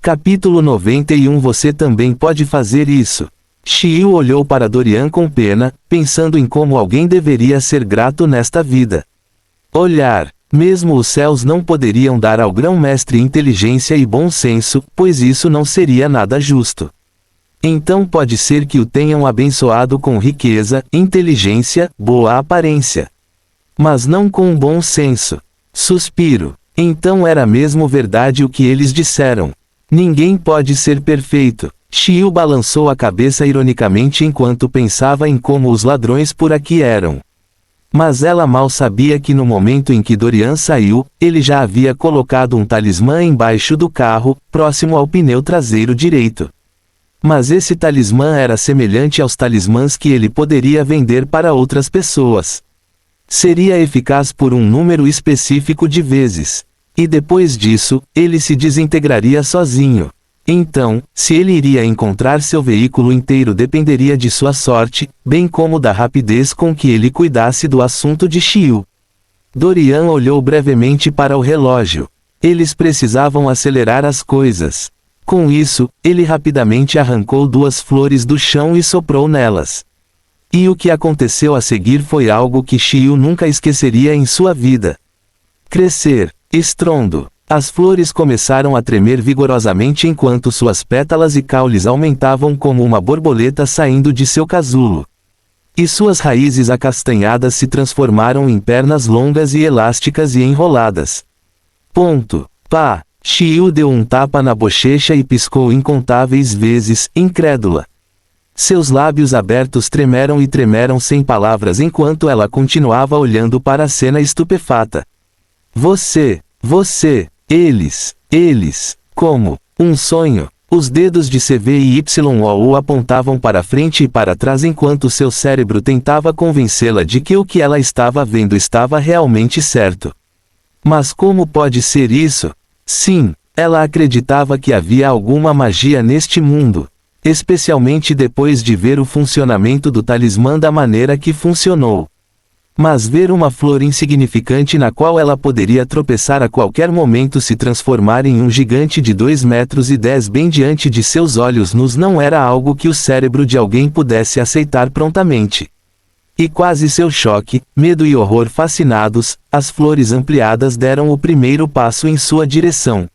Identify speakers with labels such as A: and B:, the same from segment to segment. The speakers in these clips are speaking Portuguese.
A: Capítulo 91. Você também pode fazer isso. Shiryu olhou para Dorian com pena, pensando em como alguém deveria ser grato nesta vida. Olhar. Mesmo os céus não poderiam dar ao grão-mestre inteligência e bom senso, pois isso não seria nada justo. Então pode ser que o tenham abençoado com riqueza, inteligência, boa aparência. Mas não com bom senso. Suspiro. Então era mesmo verdade o que eles disseram. Ninguém pode ser perfeito. Shiryu balançou a cabeça ironicamente enquanto pensava em como os ladrões por aqui eram. Mas ela mal sabia que no momento em que Dorian saiu, ele já havia colocado um talismã embaixo do carro, próximo ao pneu traseiro direito. Mas esse talismã era semelhante aos talismãs que ele poderia vender para outras pessoas. Seria eficaz por um número específico de vezes. E depois disso, ele se desintegraria sozinho. Então, se ele iria encontrar seu veículo inteiro dependeria de sua sorte, bem como da rapidez com que ele cuidasse do assunto de Shiryu. Dorian olhou brevemente para o relógio. Eles precisavam acelerar as coisas. Com isso, ele rapidamente arrancou 2 flores do chão e soprou nelas. E o que aconteceu a seguir foi algo que Shiryu nunca esqueceria em sua vida. Crescer. Estrondo. As flores começaram a tremer vigorosamente enquanto suas pétalas e caules aumentavam como uma borboleta saindo de seu casulo. E suas raízes acastanhadas se transformaram em pernas longas e elásticas e enroladas. Pá! Shiryu deu um tapa na bochecha e piscou incontáveis vezes, incrédula. Seus lábios abertos tremeram e tremeram sem palavras enquanto ela continuava olhando para a cena estupefata. Você, eles, como um sonho. Os dedos de CV e YOU apontavam para frente e para trás enquanto seu cérebro tentava convencê-la de que o que ela estava vendo estava realmente certo. Mas como pode ser isso? Sim, ela acreditava que havia alguma magia neste mundo. Especialmente depois de ver o funcionamento do talismã da maneira que funcionou. Mas ver uma flor insignificante na qual ela poderia tropeçar a qualquer momento se transformar em um gigante de 2,10 metros bem diante de seus olhos nus não era algo que o cérebro de alguém pudesse aceitar prontamente. E quase seu choque, medo e horror fascinados, as flores ampliadas deram o primeiro passo em sua direção.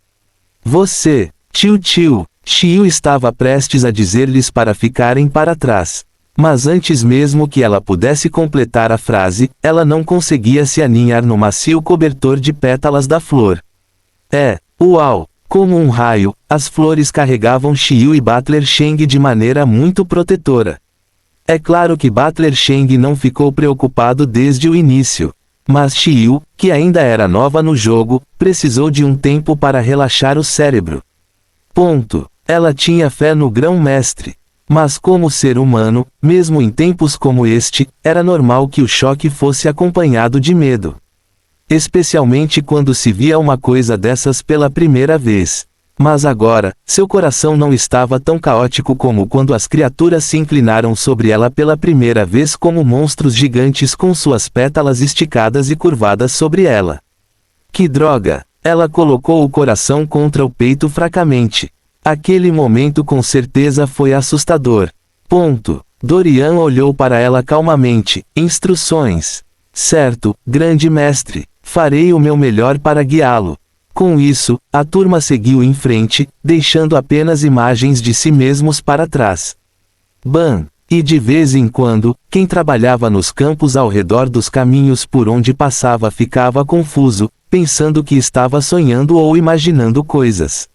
A: Você, tio, Shiryu estava prestes a dizer-lhes para ficarem para trás. Mas antes mesmo que ela pudesse completar a frase, ela não conseguia se aninhar no macio cobertor de pétalas da flor. Uau! Como um raio, as flores carregavam Shiryu e Butler Sheng de maneira muito protetora. É claro que Butler Sheng não ficou preocupado desde o início. Mas Shiryu, que ainda era nova no jogo, precisou de um tempo para relaxar o cérebro. Ela tinha fé no grão-mestre. Mas como ser humano, mesmo em tempos como este, era normal que o choque fosse acompanhado de medo. Especialmente quando se via uma coisa dessas pela primeira vez. Mas agora, seu coração não estava tão caótico como quando as criaturas se inclinaram sobre ela pela primeira vez como monstros gigantes com suas pétalas esticadas e curvadas sobre ela. Que droga! Ela colocou o coração contra o peito fracamente. Aquele momento com certeza foi assustador. Dorian olhou para ela calmamente. Instruções. Certo, grande mestre. Farei o meu melhor para guiá-lo. Com isso, a turma seguiu em frente, deixando apenas imagens de si mesmos para trás. E de vez em quando, quem trabalhava nos campos ao redor dos caminhos por onde passava ficava confuso, pensando que estava sonhando ou imaginando coisas.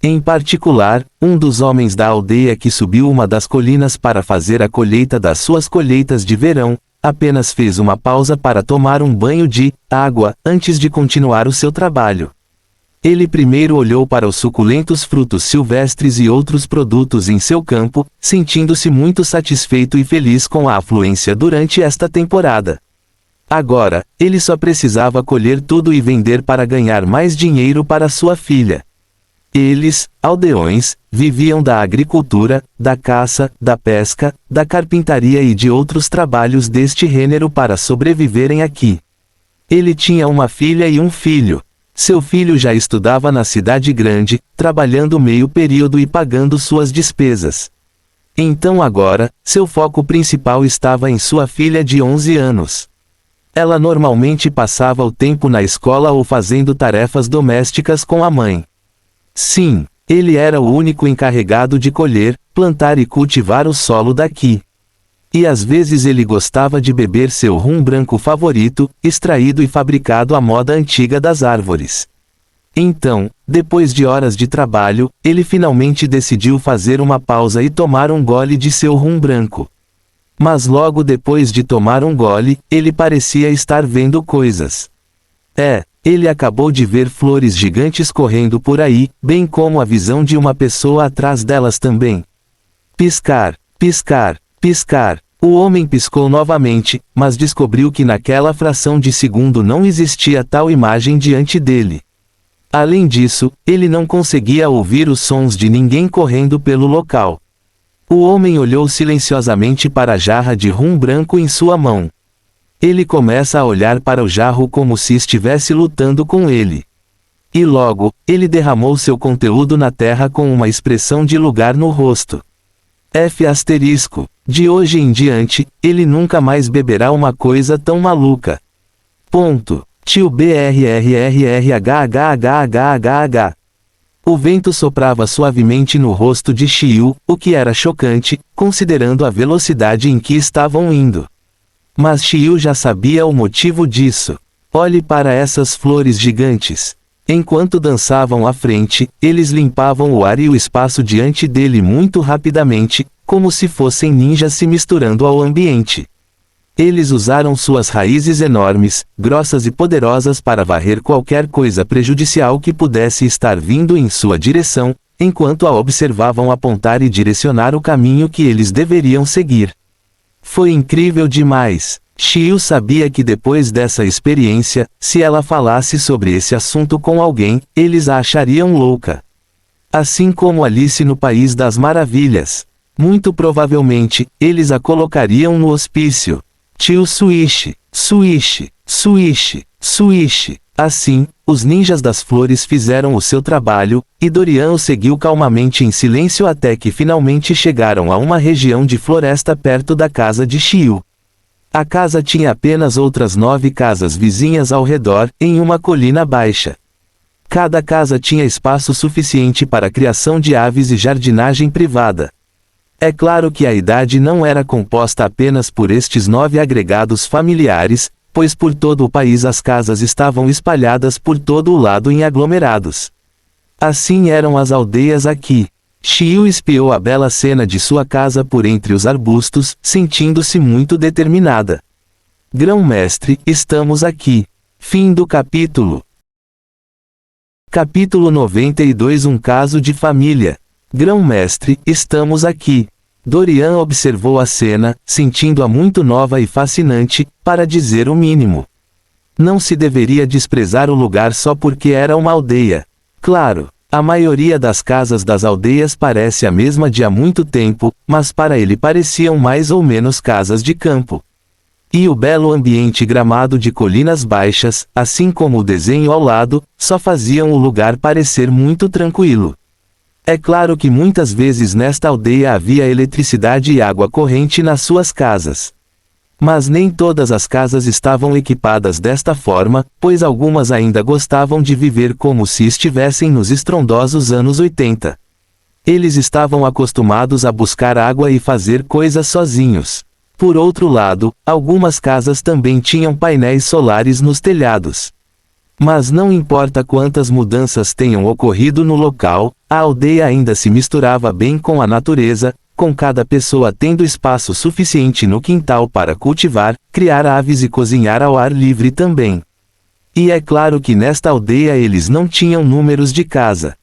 A: Em particular, um dos homens da aldeia que subiu uma das colinas para fazer a colheita das suas colheitas de verão, apenas fez uma pausa para tomar um banho de água, antes de continuar o seu trabalho. Ele primeiro olhou para os suculentos frutos silvestres e outros produtos em seu campo, sentindo-se muito satisfeito e feliz com a afluência durante esta temporada. Agora, ele só precisava colher tudo e vender para ganhar mais dinheiro para sua filha. Eles, aldeões, viviam da agricultura, da caça, da pesca, da carpintaria e de outros trabalhos deste gênero para sobreviverem aqui. Ele tinha uma filha e um filho. Seu filho já estudava na cidade grande, trabalhando meio período e pagando suas despesas. Então agora, seu foco principal estava em sua filha de 11 anos. Ela normalmente passava o tempo na escola ou fazendo tarefas domésticas com a mãe. Sim, ele era o único encarregado de colher, plantar e cultivar o solo daqui. E às vezes ele gostava de beber seu rum branco favorito, extraído e fabricado à moda antiga das árvores. Então, depois de horas de trabalho, ele finalmente decidiu fazer uma pausa e tomar um gole de seu rum branco. Mas logo depois de tomar um gole, ele parecia estar vendo coisas. Ele acabou de ver flores gigantes correndo por aí, bem como a visão de uma pessoa atrás delas também. Piscar, piscar, piscar. O homem piscou novamente, mas descobriu que naquela fração de segundo não existia tal imagem diante dele. Além disso, ele não conseguia ouvir os sons de ninguém correndo pelo local. O homem olhou silenciosamente para a jarra de rum branco em sua mão. Ele começa a olhar para o jarro como se estivesse lutando com ele. E logo, ele derramou seu conteúdo na terra com uma expressão de lugar no rosto. De hoje em diante, ele nunca mais beberá uma coisa tão maluca. Tio BRRRRHHHHH. O vento soprava suavemente no rosto de Chiu, o que era chocante, considerando a velocidade em que estavam indo. Mas Chiu já sabia o motivo disso. Olhe para essas flores gigantes. Enquanto dançavam à frente, eles limpavam o ar e o espaço diante dele muito rapidamente, como se fossem ninjas se misturando ao ambiente. Eles usaram suas raízes enormes, grossas e poderosas para varrer qualquer coisa prejudicial que pudesse estar vindo em sua direção, enquanto a observavam apontar e direcionar o caminho que eles deveriam seguir. Foi incrível demais. Chiu sabia que depois dessa experiência, se ela falasse sobre esse assunto com alguém, eles a achariam louca. Assim como Alice no País das Maravilhas. Muito provavelmente, eles a colocariam no hospício. Tio Swish, Swish, Swish, Swish. Assim, os ninjas das flores fizeram o seu trabalho, e Dorian o seguiu calmamente em silêncio até que finalmente chegaram a uma região de floresta perto da casa de Chiu. A casa tinha apenas outras 9 casas vizinhas ao redor, em uma colina baixa. Cada casa tinha espaço suficiente para a criação de aves e jardinagem privada. É claro que a idade não era composta apenas por estes 9 agregados familiares, pois por todo o país as casas estavam espalhadas por todo o lado em aglomerados. Assim eram as aldeias aqui. Chiu espiou a bela cena de sua casa por entre os arbustos, sentindo-se muito determinada. Grão-mestre, estamos aqui. Fim do capítulo. Capítulo 92. Um caso de família. Grão-mestre, estamos aqui. Dorian observou a cena, sentindo-a muito nova e fascinante, para dizer o mínimo. Não se deveria desprezar o lugar só porque era uma aldeia. Claro, a maioria das casas das aldeias parece a mesma de há muito tempo, mas para ele pareciam mais ou menos casas de campo. E o belo ambiente gramado de colinas baixas, assim como o desenho ao lado, só faziam o lugar parecer muito tranquilo. É claro que muitas vezes nesta aldeia havia eletricidade e água corrente nas suas casas. Mas nem todas as casas estavam equipadas desta forma, pois algumas ainda gostavam de viver como se estivessem nos estrondosos anos 80. Eles estavam acostumados a buscar água e fazer coisas sozinhos. Por outro lado, algumas casas também tinham painéis solares nos telhados. Mas não importa quantas mudanças tenham ocorrido no local, a aldeia ainda se misturava bem com a natureza, com cada pessoa tendo espaço suficiente no quintal para cultivar, criar aves e cozinhar ao ar livre também. E é claro que nesta aldeia eles não tinham números de casa.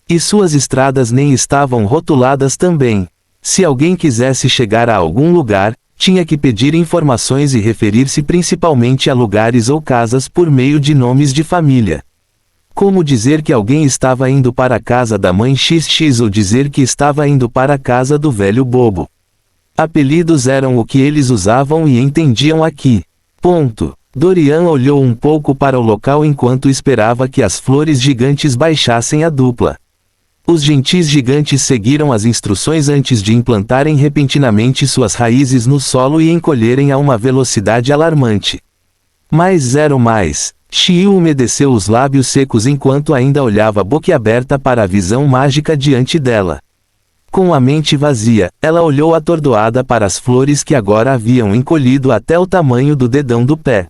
A: E suas estradas nem estavam rotuladas também. Se alguém quisesse chegar a algum lugar, tinha que pedir informações e referir-se principalmente a lugares ou casas por meio de nomes de família. Como dizer que alguém estava indo para a casa da mãe XX ou dizer que estava indo para a casa do velho bobo. Apelidos eram o que eles usavam e entendiam aqui. Dorian olhou um pouco para o local enquanto esperava que as flores gigantes baixassem a dupla. Os gentis gigantes seguiram as instruções antes de implantarem repentinamente suas raízes no solo e encolherem a uma velocidade alarmante. Mais 0 mais. Xiu umedeceu os lábios secos enquanto ainda olhava boquiaberta para a visão mágica diante dela. Com a mente vazia, ela olhou atordoada para as flores que agora haviam encolhido até o tamanho do dedão do pé.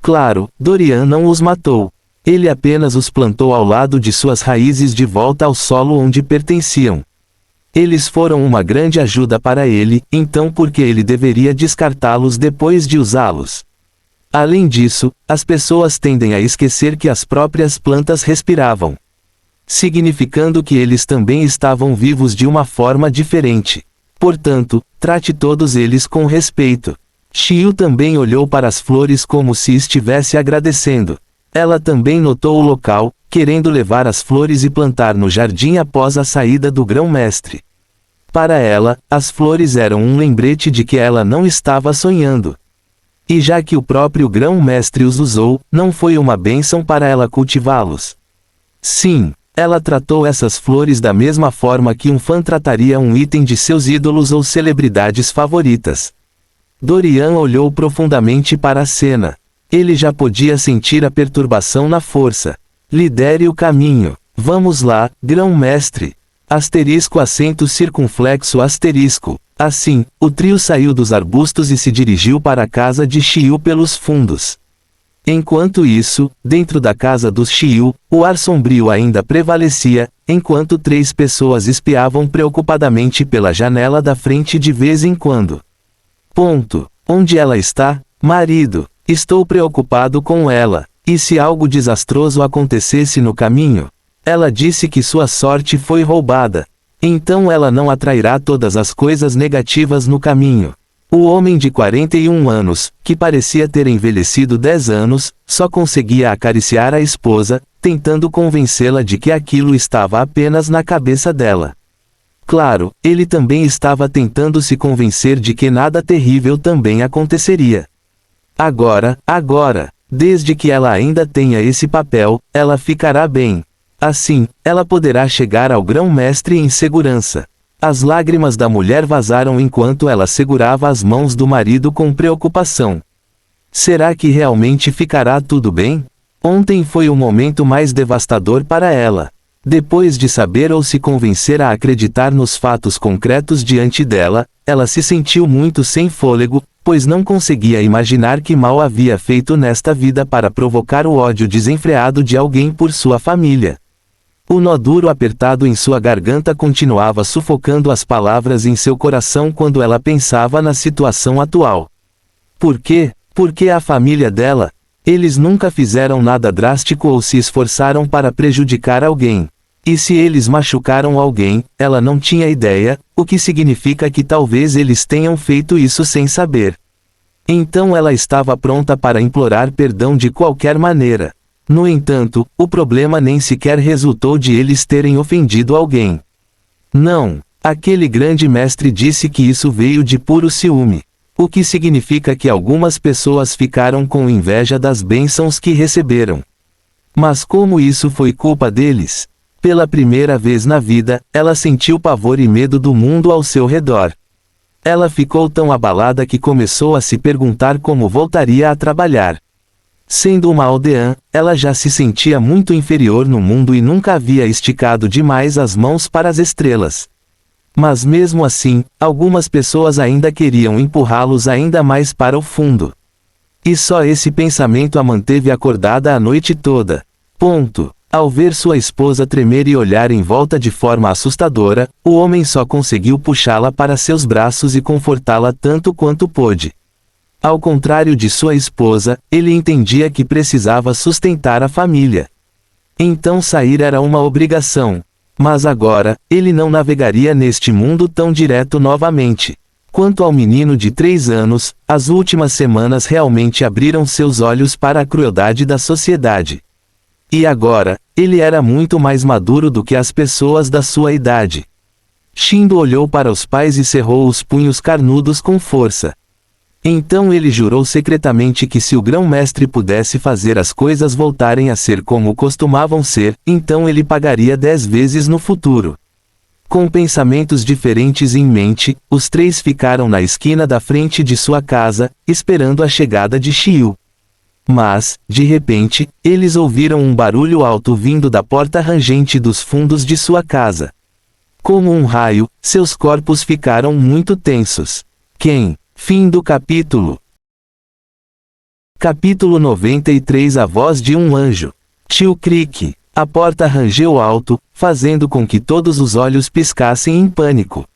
A: Claro, Dorian não os matou. Ele apenas os plantou ao lado de suas raízes de volta ao solo onde pertenciam. Eles foram uma grande ajuda para ele, então por que ele deveria descartá-los depois de usá-los? Além disso, as pessoas tendem a esquecer que as próprias plantas respiravam, significando que eles também estavam vivos de uma forma diferente. Portanto, trate todos eles com respeito. Xiu também olhou para as flores como se estivesse agradecendo. Ela também notou o local, querendo levar as flores e plantar no jardim após a saída do grão-mestre. Para ela, as flores eram um lembrete de que ela não estava sonhando. E já que o próprio grão-mestre os usou, não foi uma bênção para ela cultivá-los. Sim, ela tratou essas flores da mesma forma que um fã trataria um item de seus ídolos ou celebridades favoritas. Dorian olhou profundamente para a cena. Ele já podia sentir a perturbação na força. Lidere o caminho. Vamos lá, grão-mestre. Acento circunflexo asterisco. Assim, o trio saiu dos arbustos e se dirigiu para a casa de Xiu pelos fundos. Enquanto isso, dentro da casa dos Xiu, o ar sombrio ainda prevalecia, enquanto 3 pessoas espiavam preocupadamente pela janela da frente de vez em quando. Onde ela está, marido? Estou preocupado com ela. E se algo desastroso acontecesse no caminho? Ela disse que sua sorte foi roubada. Então ela não atrairá todas as coisas negativas no caminho. O homem de 41 anos, que parecia ter envelhecido 10 anos, só conseguia acariciar a esposa, tentando convencê-la de que aquilo estava apenas na cabeça dela. Claro, ele também estava tentando se convencer de que nada terrível também aconteceria. Agora, desde que ela ainda tenha esse papel, ela ficará bem. Assim, ela poderá chegar ao grão-mestre em segurança. As lágrimas da mulher vazaram enquanto ela segurava as mãos do marido com preocupação. Será que realmente ficará tudo bem? Ontem foi o momento mais devastador para ela. Depois de saber ou se convencer a acreditar nos fatos concretos diante dela, ela se sentiu muito sem fôlego, pois não conseguia imaginar que mal havia feito nesta vida para provocar o ódio desenfreado de alguém por sua família. O nó duro apertado em sua garganta continuava sufocando as palavras em seu coração quando ela pensava na situação atual. Por quê? Por que a família dela? Eles nunca fizeram nada drástico ou se esforçaram para prejudicar alguém. E se eles machucaram alguém, ela não tinha ideia, o que significa que talvez eles tenham feito isso sem saber. Então ela estava pronta para implorar perdão de qualquer maneira. No entanto, o problema nem sequer resultou de eles terem ofendido alguém. Não, aquele grande mestre disse que isso veio de puro ciúme. O que significa que algumas pessoas ficaram com inveja das bênçãos que receberam. Mas como isso foi culpa deles? Pela primeira vez na vida, ela sentiu pavor e medo do mundo ao seu redor. Ela ficou tão abalada que começou a se perguntar como voltaria a trabalhar. Sendo uma aldeã, ela já se sentia muito inferior no mundo e nunca havia esticado demais as mãos para as estrelas. Mas mesmo assim, algumas pessoas ainda queriam empurrá-los ainda mais para o fundo. E só esse pensamento a manteve acordada a noite toda. Ao ver sua esposa tremer e olhar em volta de forma assustadora, o homem só conseguiu puxá-la para seus braços e confortá-la tanto quanto pôde. Ao contrário de sua esposa, ele entendia que precisava sustentar a família. Então sair era uma obrigação. Mas agora, ele não navegaria neste mundo tão direto novamente. Quanto ao menino de 3 anos, as últimas semanas realmente abriram seus olhos para a crueldade da sociedade. E agora, ele era muito mais maduro do que as pessoas da sua idade. Shindo olhou para os pais e cerrou os punhos carnudos com força. Então ele jurou secretamente que se o grão-mestre pudesse fazer as coisas voltarem a ser como costumavam ser, então ele pagaria 10 vezes no futuro. Com pensamentos diferentes em mente, os três ficaram na esquina da frente de sua casa, esperando a chegada de Xiu. Mas, de repente, eles ouviram um barulho alto vindo da porta rangente dos fundos de sua casa. Como um raio, seus corpos ficaram muito tensos. Fim do capítulo. Capítulo 93. A voz de um anjo. Tio Crick. A porta rangeu alto, fazendo com que todos os olhos piscassem em pânico.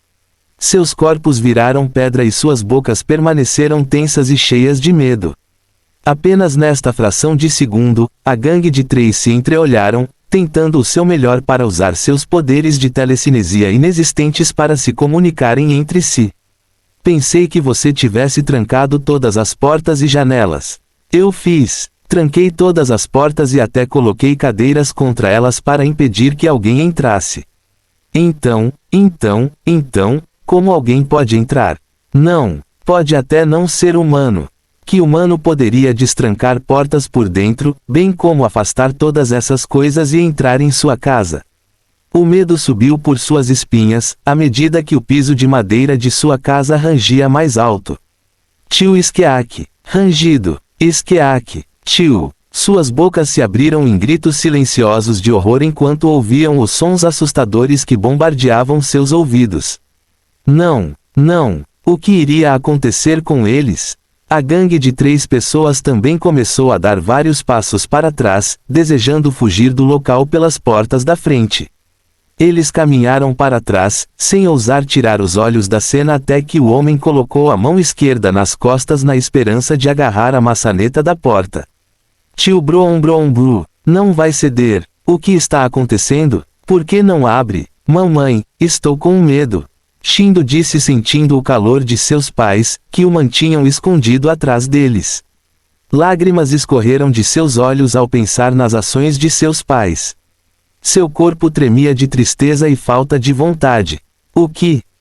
A: Seus corpos viraram pedra e suas bocas permaneceram tensas e cheias de medo. Apenas nesta fração de segundo, a gangue de três se entreolharam, tentando o seu melhor para usar seus poderes de telecinesia inexistentes para se comunicarem entre si. Pensei que você tivesse trancado todas as portas e janelas. Eu fiz. Tranquei todas as portas e até coloquei cadeiras contra elas para impedir que alguém entrasse. Então, como alguém pode entrar? Não, pode até não ser humano. Que humano poderia destrancar portas por dentro, bem como afastar todas essas coisas e entrar em sua casa? O medo subiu por suas espinhas, à medida que o piso de madeira de sua casa rangia mais alto. Tio Iskeak. Rangido. Iskeak. Tio. Suas bocas se abriram em gritos silenciosos de horror enquanto ouviam os sons assustadores que bombardeavam seus ouvidos. Não. O que iria acontecer com eles? A gangue de três pessoas também começou a dar vários passos para trás, desejando fugir do local pelas portas da frente. Eles caminharam para trás, sem ousar tirar os olhos da cena até que o homem colocou a mão esquerda nas costas na esperança de agarrar a maçaneta da porta. Tio Brom, não vai ceder. O que está acontecendo? Por que não abre? Mamãe, estou com medo. Shindo disse sentindo o calor de seus pais, que o mantinham escondido atrás deles. Lágrimas escorreram de seus olhos ao pensar nas ações de seus pais. Seu corpo tremia de tristeza e falta de vontade.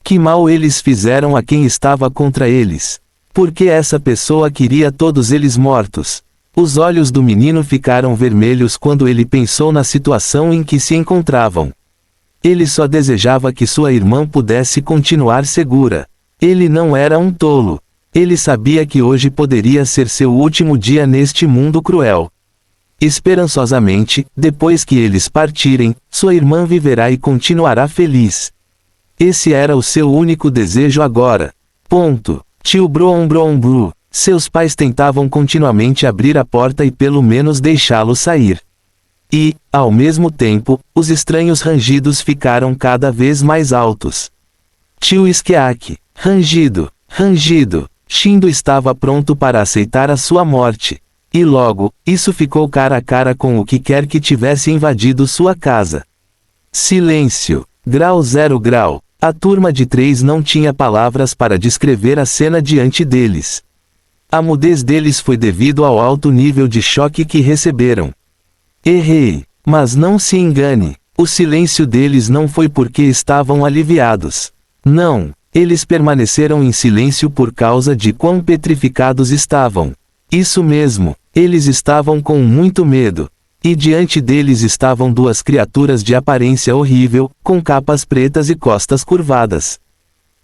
A: Que mal eles fizeram a quem estava contra eles? Por que essa pessoa queria todos eles mortos? Os olhos do menino ficaram vermelhos quando ele pensou na situação em que se encontravam. Ele só desejava que sua irmã pudesse continuar segura. Ele não era um tolo. Ele sabia que hoje poderia ser seu último dia neste mundo cruel. Esperançosamente, depois que eles partirem, sua irmã viverá e continuará feliz. Esse era o seu único desejo agora. Tio Brom. Seus pais tentavam continuamente abrir a porta e pelo menos deixá-lo sair. E, ao mesmo tempo, os estranhos rangidos ficaram cada vez mais altos. Tio Iskeak. Rangido. Shindo estava pronto para aceitar a sua morte. E logo, isso ficou cara a cara com o que quer que tivesse invadido sua casa. Silêncio. Grau 0 grau. A turma de três não tinha palavras para descrever a cena diante deles. A mudez deles foi devido ao alto nível de choque que receberam. Errei. Mas não se engane. O silêncio deles não foi porque estavam aliviados. Não. Eles permaneceram em silêncio por causa de quão petrificados estavam. Isso mesmo. Eles estavam com muito medo. E diante deles estavam duas criaturas de aparência horrível, com capas pretas e costas curvadas.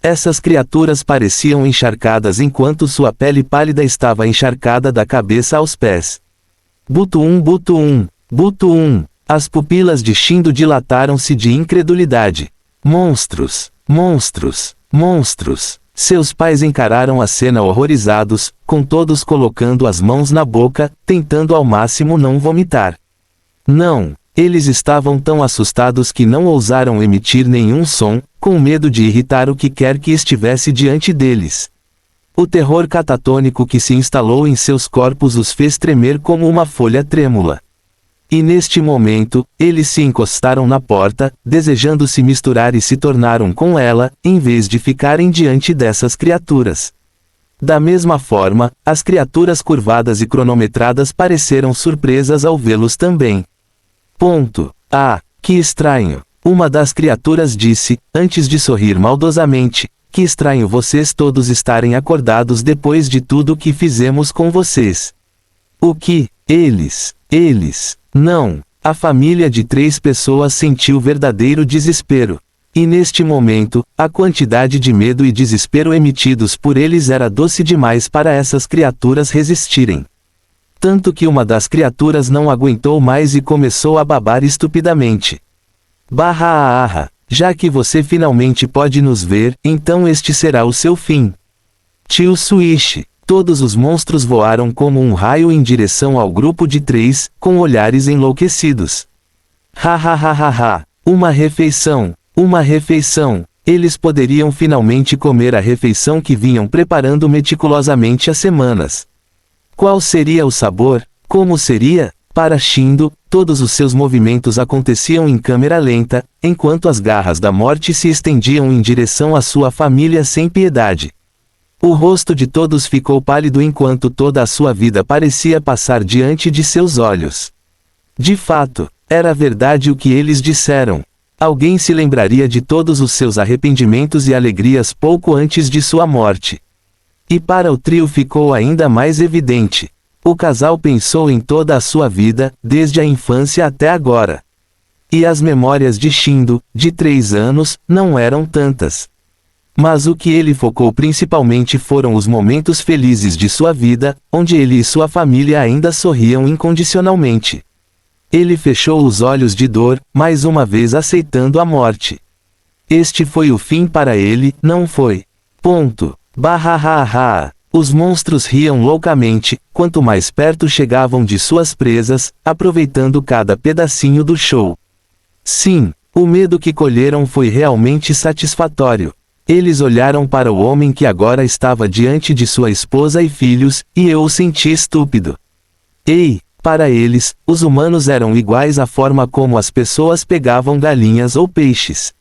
A: Essas criaturas pareciam encharcadas enquanto sua pele pálida estava encharcada da cabeça aos pés. Butuum. As pupilas de Shindo dilataram-se de incredulidade. Monstros. Seus pais encararam a cena horrorizados, com todos colocando as mãos na boca, tentando ao máximo não vomitar. Não, eles estavam tão assustados que não ousaram emitir nenhum som, com medo de irritar o que quer que estivesse diante deles. O terror catatônico que se instalou em seus corpos os fez tremer como uma folha trêmula. E neste momento, eles se encostaram na porta, desejando se misturar e se tornar um com ela, em vez de ficarem diante dessas criaturas. Da mesma forma, as criaturas curvadas e cronometradas pareceram surpresas ao vê-los também. Ah, que estranho! Uma das criaturas disse, antes de sorrir maldosamente, Que estranho vocês todos estarem acordados depois de tudo que fizemos com vocês. O que? Eles. Não. A família de 3 pessoas sentiu verdadeiro desespero. E neste momento, a quantidade de medo e desespero emitidos por eles era doce demais para essas criaturas resistirem. Tanto que uma das criaturas não aguentou mais e começou a babar estupidamente. Já que você finalmente pode nos ver, então este será o seu fim. Tio Swish. Todos os monstros voaram como um raio em direção ao grupo de 3, com olhares enlouquecidos. Uma refeição. Eles poderiam finalmente comer a refeição que vinham preparando meticulosamente há semanas. Qual seria o sabor? Como seria? Para Shindo, todos os seus movimentos aconteciam em câmera lenta, enquanto as garras da morte se estendiam em direção à sua família sem piedade. O rosto de todos ficou pálido enquanto toda a sua vida parecia passar diante de seus olhos. De fato, era verdade o que eles disseram. Alguém se lembraria de todos os seus arrependimentos e alegrias pouco antes de sua morte. E para o trio ficou ainda mais evidente. O casal pensou em toda a sua vida, desde a infância até agora. E as memórias de Shindo, de 3 anos, não eram tantas. Mas o que ele focou principalmente foram os momentos felizes de sua vida, onde ele e sua família ainda sorriam incondicionalmente. Ele fechou os olhos de dor, mais uma vez aceitando a morte. Este foi o fim para ele, não foi? Ponto. Os monstros riam loucamente, quanto mais perto chegavam de suas presas, aproveitando cada pedacinho do show. Sim, o medo que colheram foi realmente satisfatório. Eles olharam para o homem que agora estava diante de sua esposa e filhos, e eu o senti estúpido. Ei, para eles, os humanos eram iguais à forma como as pessoas pegavam galinhas ou peixes.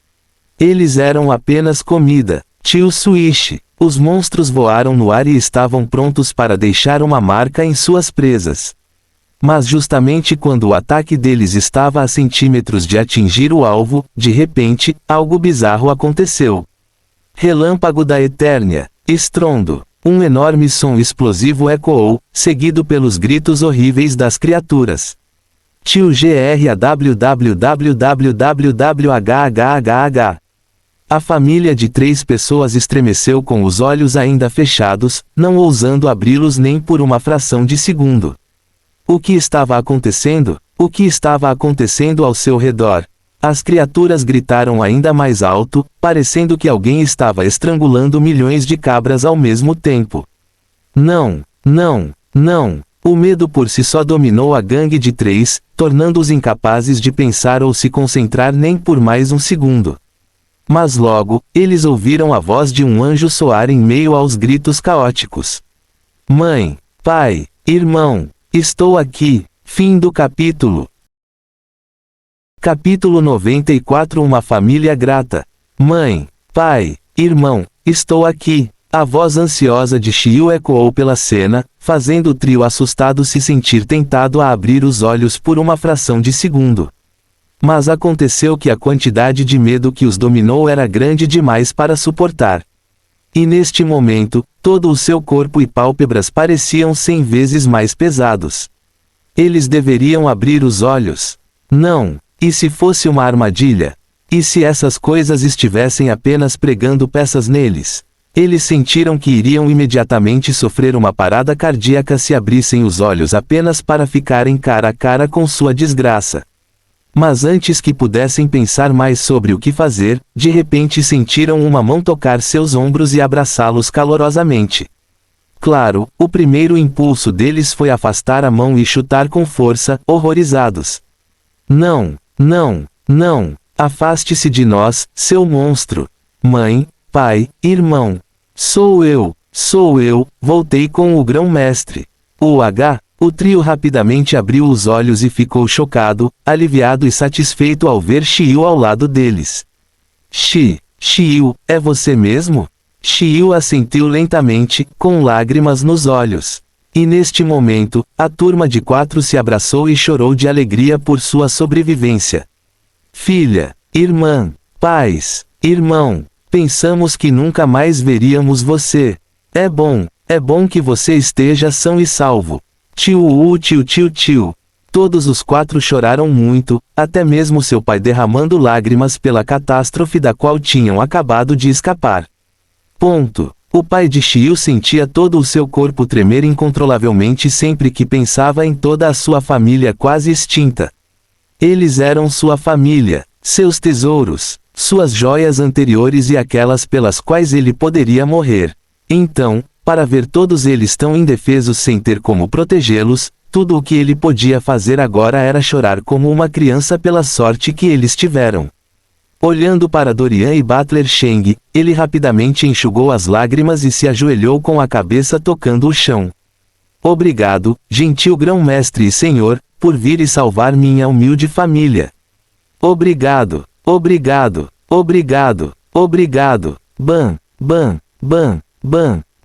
A: Eles eram apenas comida. Tio Swish. Os monstros voaram no ar e estavam prontos para deixar uma marca em suas presas. Mas justamente quando o ataque deles estava a centímetros de atingir o alvo, de repente, algo bizarro aconteceu. Relâmpago da Eternia. Estrondo. Um enorme som explosivo ecoou, seguido pelos gritos horríveis das criaturas. Tio GRAWWWWWHHH. A família de 3 pessoas estremeceu com os olhos ainda fechados, não ousando abri-los nem por uma fração de segundo. O que estava acontecendo? O que estava acontecendo ao seu redor? As criaturas gritaram ainda mais alto, parecendo que alguém estava estrangulando milhões de cabras ao mesmo tempo. Não! O medo por si só dominou a gangue de 3, tornando-os incapazes de pensar ou se concentrar nem por mais um segundo. Mas logo, eles ouviram a voz de um anjo soar em meio aos gritos caóticos. Mãe, pai, irmão, estou aqui. Fim do capítulo. Capítulo 94. Uma família grata. Mãe, pai, irmão, estou aqui. A voz ansiosa de Shio ecoou pela cena, fazendo o trio assustado se sentir tentado a abrir os olhos por uma fração de segundo. Mas aconteceu que a quantidade de medo que os dominou era grande demais para suportar. E neste momento, todo o seu corpo e pálpebras pareciam 100 vezes mais pesados. Eles deveriam abrir os olhos. Não. E se fosse uma armadilha? E se essas coisas estivessem apenas pregando peças neles? Eles sentiram que iriam imediatamente sofrer uma parada cardíaca se abrissem os olhos apenas para ficarem cara a cara com sua desgraça. Mas antes que pudessem pensar mais sobre o que fazer, de repente sentiram uma mão tocar seus ombros e abraçá-los calorosamente. Claro, o primeiro impulso deles foi afastar a mão e chutar com força, horrorizados. Não! Afaste-se de nós, seu monstro! Mãe, pai, irmão! Sou eu! Voltei com o grão-mestre. O trio rapidamente abriu os olhos e ficou chocado, aliviado e satisfeito ao ver Shio ao lado deles. Shio, é você mesmo? Shio assentiu lentamente, com lágrimas nos olhos. E neste momento, a turma de 4 se abraçou e chorou de alegria por sua sobrevivência. Filha, irmã, pais, irmão, Pensamos que nunca mais veríamos você. É bom que você esteja são e salvo. Tio, tio. Todos os 4 choraram muito, até mesmo seu pai derramando lágrimas pela catástrofe da qual tinham acabado de escapar. O pai de Xiu sentia todo o seu corpo tremer incontrolavelmente sempre que pensava em toda a sua família quase extinta. Eles eram sua família, seus tesouros, suas joias anteriores e aquelas pelas quais ele poderia morrer. Então, para ver todos eles tão indefesos sem ter como protegê-los, tudo o que ele podia fazer agora era chorar como uma criança pela sorte que eles tiveram. Olhando para Dorian e Butler Sheng, ele rapidamente enxugou as lágrimas e se ajoelhou com a cabeça tocando o chão. Obrigado, gentil grão-mestre e senhor, por vir e salvar minha humilde família. Obrigado.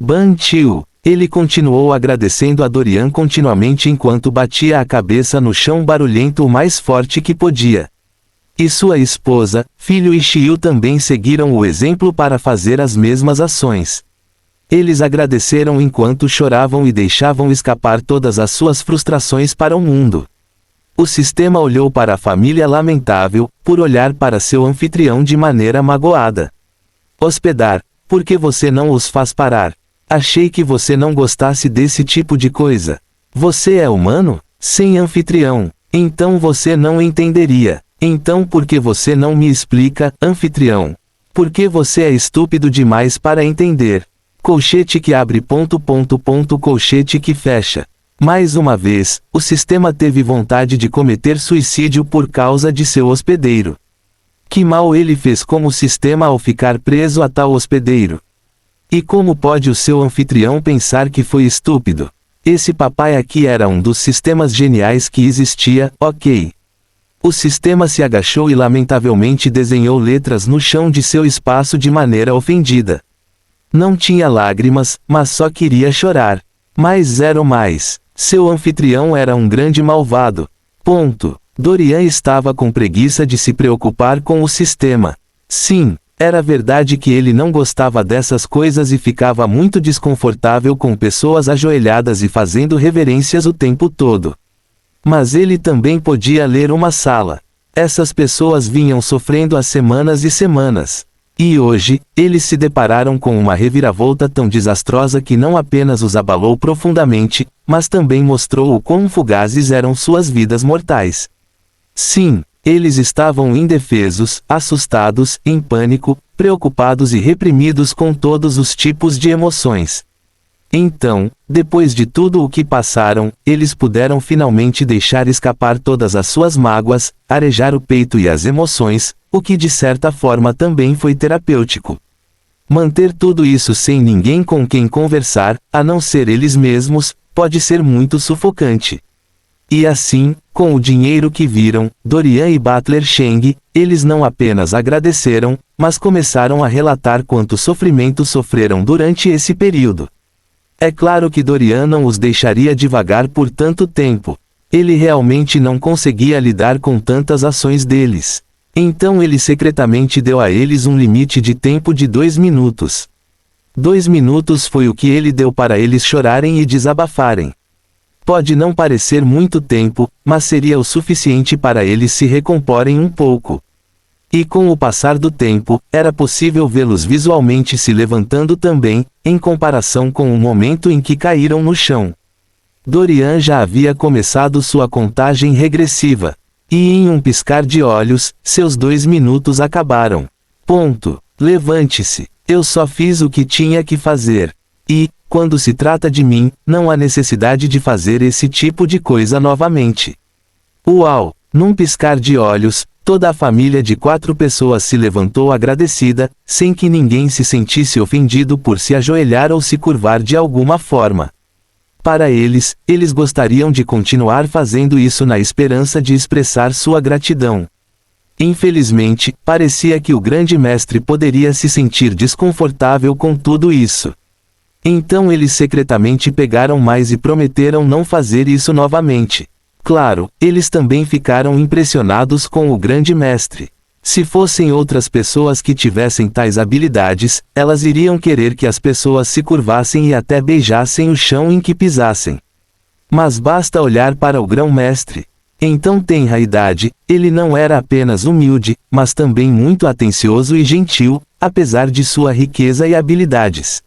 A: Ban tio. Ele continuou agradecendo a Dorian continuamente enquanto batia a cabeça no chão barulhento o mais forte que podia. E sua esposa, filho e Xiu também seguiram o exemplo para fazer as mesmas ações. Eles agradeceram enquanto choravam e deixavam escapar todas as suas frustrações para o mundo. O sistema olhou para a família lamentável, por olhar para seu anfitrião de maneira magoada. Hospedar, por que você não os faz parar? Achei que você não gostasse desse tipo de coisa. Você é humano? Sem anfitrião. Então você não entenderia. Então por que você não me explica, anfitrião? Porque você é estúpido demais para entender. Colchete que abre ... colchete que fecha. Mais uma vez, o sistema teve vontade de cometer suicídio por causa de seu hospedeiro. Que mal ele fez como sistema ao ficar preso a tal hospedeiro? E como pode o seu anfitrião pensar que foi estúpido? Esse papai aqui era um dos sistemas geniais que existia, ok. O sistema se agachou e lamentavelmente desenhou letras no chão de seu espaço de maneira ofendida. Não tinha lágrimas, mas só queria chorar. Mais 0 mais. Seu anfitrião era um grande malvado. Dorian estava com preguiça de se preocupar com o sistema. Sim, era verdade que ele não gostava dessas coisas e ficava muito desconfortável com pessoas ajoelhadas e fazendo reverências o tempo todo. Mas ele também podia ler uma sala. Essas pessoas vinham sofrendo há semanas e semanas. E hoje, eles se depararam com uma reviravolta tão desastrosa que não apenas os abalou profundamente, mas também mostrou o quão fugazes eram suas vidas mortais. Sim, eles estavam indefesos, assustados, em pânico, preocupados e reprimidos com todos os tipos de emoções. Então, depois de tudo o que passaram, eles puderam finalmente deixar escapar todas as suas mágoas, arejar o peito e as emoções, o que de certa forma também foi terapêutico. Manter tudo isso sem ninguém com quem conversar, a não ser eles mesmos, pode ser muito sufocante. E assim, com o dinheiro que viram, Dorian e Butler Sheng, eles não apenas agradeceram, mas começaram a relatar quanto sofrimento sofreram durante esse período. É claro que Dorian não os deixaria devagar por tanto tempo. Ele realmente não conseguia lidar com tantas ações deles. Então ele secretamente deu a eles um limite de tempo de 2 minutos. 2 minutos foi o que ele deu para eles chorarem e desabafarem. Pode não parecer muito tempo, mas seria o suficiente para eles se recomporem um pouco. E com o passar do tempo, era possível vê-los visualmente se levantando também, em comparação com o momento em que caíram no chão. Dorian já havia começado sua contagem regressiva. E em um piscar de olhos, seus 2 minutos acabaram. Levante-se. Eu só fiz o que tinha que fazer. E, quando se trata de mim, não há necessidade de fazer esse tipo de coisa novamente. Uau! Num piscar de olhos, toda a família de 4 pessoas se levantou agradecida, sem que ninguém se sentisse ofendido por se ajoelhar ou se curvar de alguma forma. Para eles, eles gostariam de continuar fazendo isso na esperança de expressar sua gratidão. Infelizmente, parecia que o grande mestre poderia se sentir desconfortável com tudo isso. Então eles secretamente pegaram mais e prometeram não fazer isso novamente. Claro, eles também ficaram impressionados com o grande mestre. Se fossem outras pessoas que tivessem tais habilidades, elas iriam querer que as pessoas se curvassem e até beijassem o chão em que pisassem. Mas basta olhar para o grão-mestre. Em tão tenra idade, ele não era apenas humilde, mas também muito atencioso e gentil, apesar de sua riqueza e habilidades.